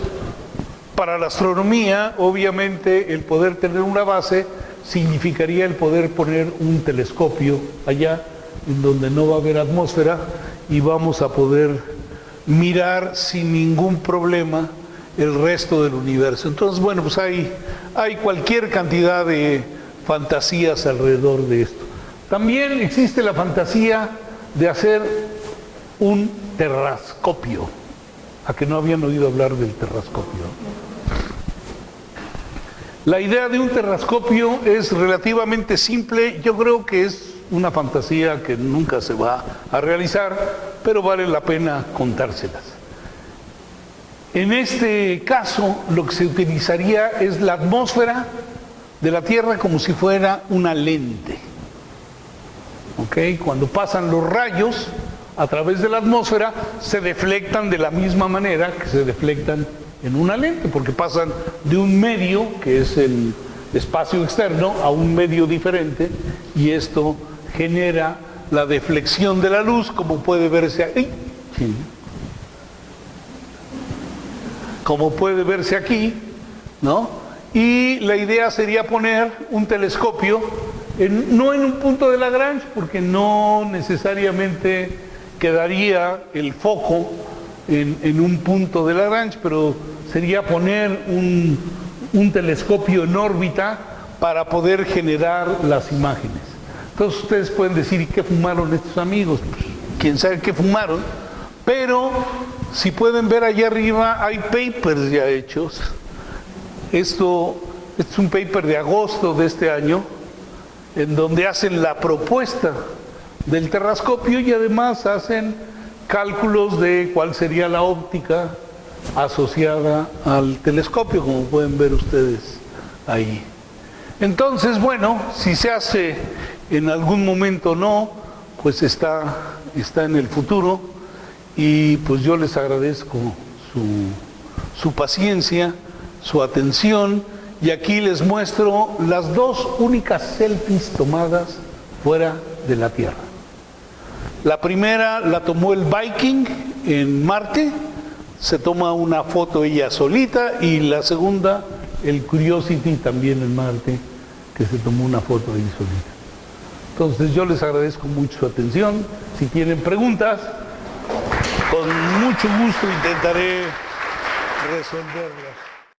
para la astronomía, obviamente, el poder tener una base significaría el poder poner un telescopio allá, en donde no va a haber atmósfera, y vamos a poder mirar sin ningún problema el resto del universo. Entonces, bueno, pues hay cualquier cantidad de fantasías alrededor de esto. También existe la fantasía de hacer un terrascopio. ¿A que no habían oído hablar del terrascopio? La idea de un terrascopio es relativamente simple. Yo creo que es una fantasía que nunca se va a realizar, pero vale la pena contárselas. En este caso, lo que se utilizaría es la atmósfera de la Tierra como si fuera una lente. ¿Okay? Cuando pasan los rayos a través de la atmósfera, se deflectan de la misma manera que se deflectan en una lente, porque pasan de un medio, que es el espacio externo, a un medio diferente, y esto genera la deflexión de la luz, como puede verse aquí. Como puede verse aquí, ¿no? Y la idea sería poner un telescopio, no en un punto de Lagrange, porque no necesariamente quedaría el foco en un punto de Lagrange, pero sería poner un telescopio en órbita para poder generar las imágenes. Entonces ustedes pueden decir, ¿y qué fumaron estos amigos? Pues, quién sabe qué fumaron, pero si pueden ver allá arriba hay papers ya hechos. Esto es un paper de agosto de este año, en donde hacen la propuesta del terrascopio y además hacen cálculos de cuál sería la óptica asociada al telescopio, como pueden ver ustedes ahí. Entonces, bueno, si se hace en algún momento o no, pues está en el futuro, y pues yo les agradezco su paciencia, su atención, Y aquí les muestro las dos únicas selfies tomadas fuera de la Tierra. La primera la tomó el Viking en Marte, se toma una foto ella solita, y la segunda, el Curiosity, también en Marte, que se tomó una foto ahí solita. Entonces yo les agradezco mucho su atención. Si tienen preguntas, con mucho gusto intentaré resolverlas.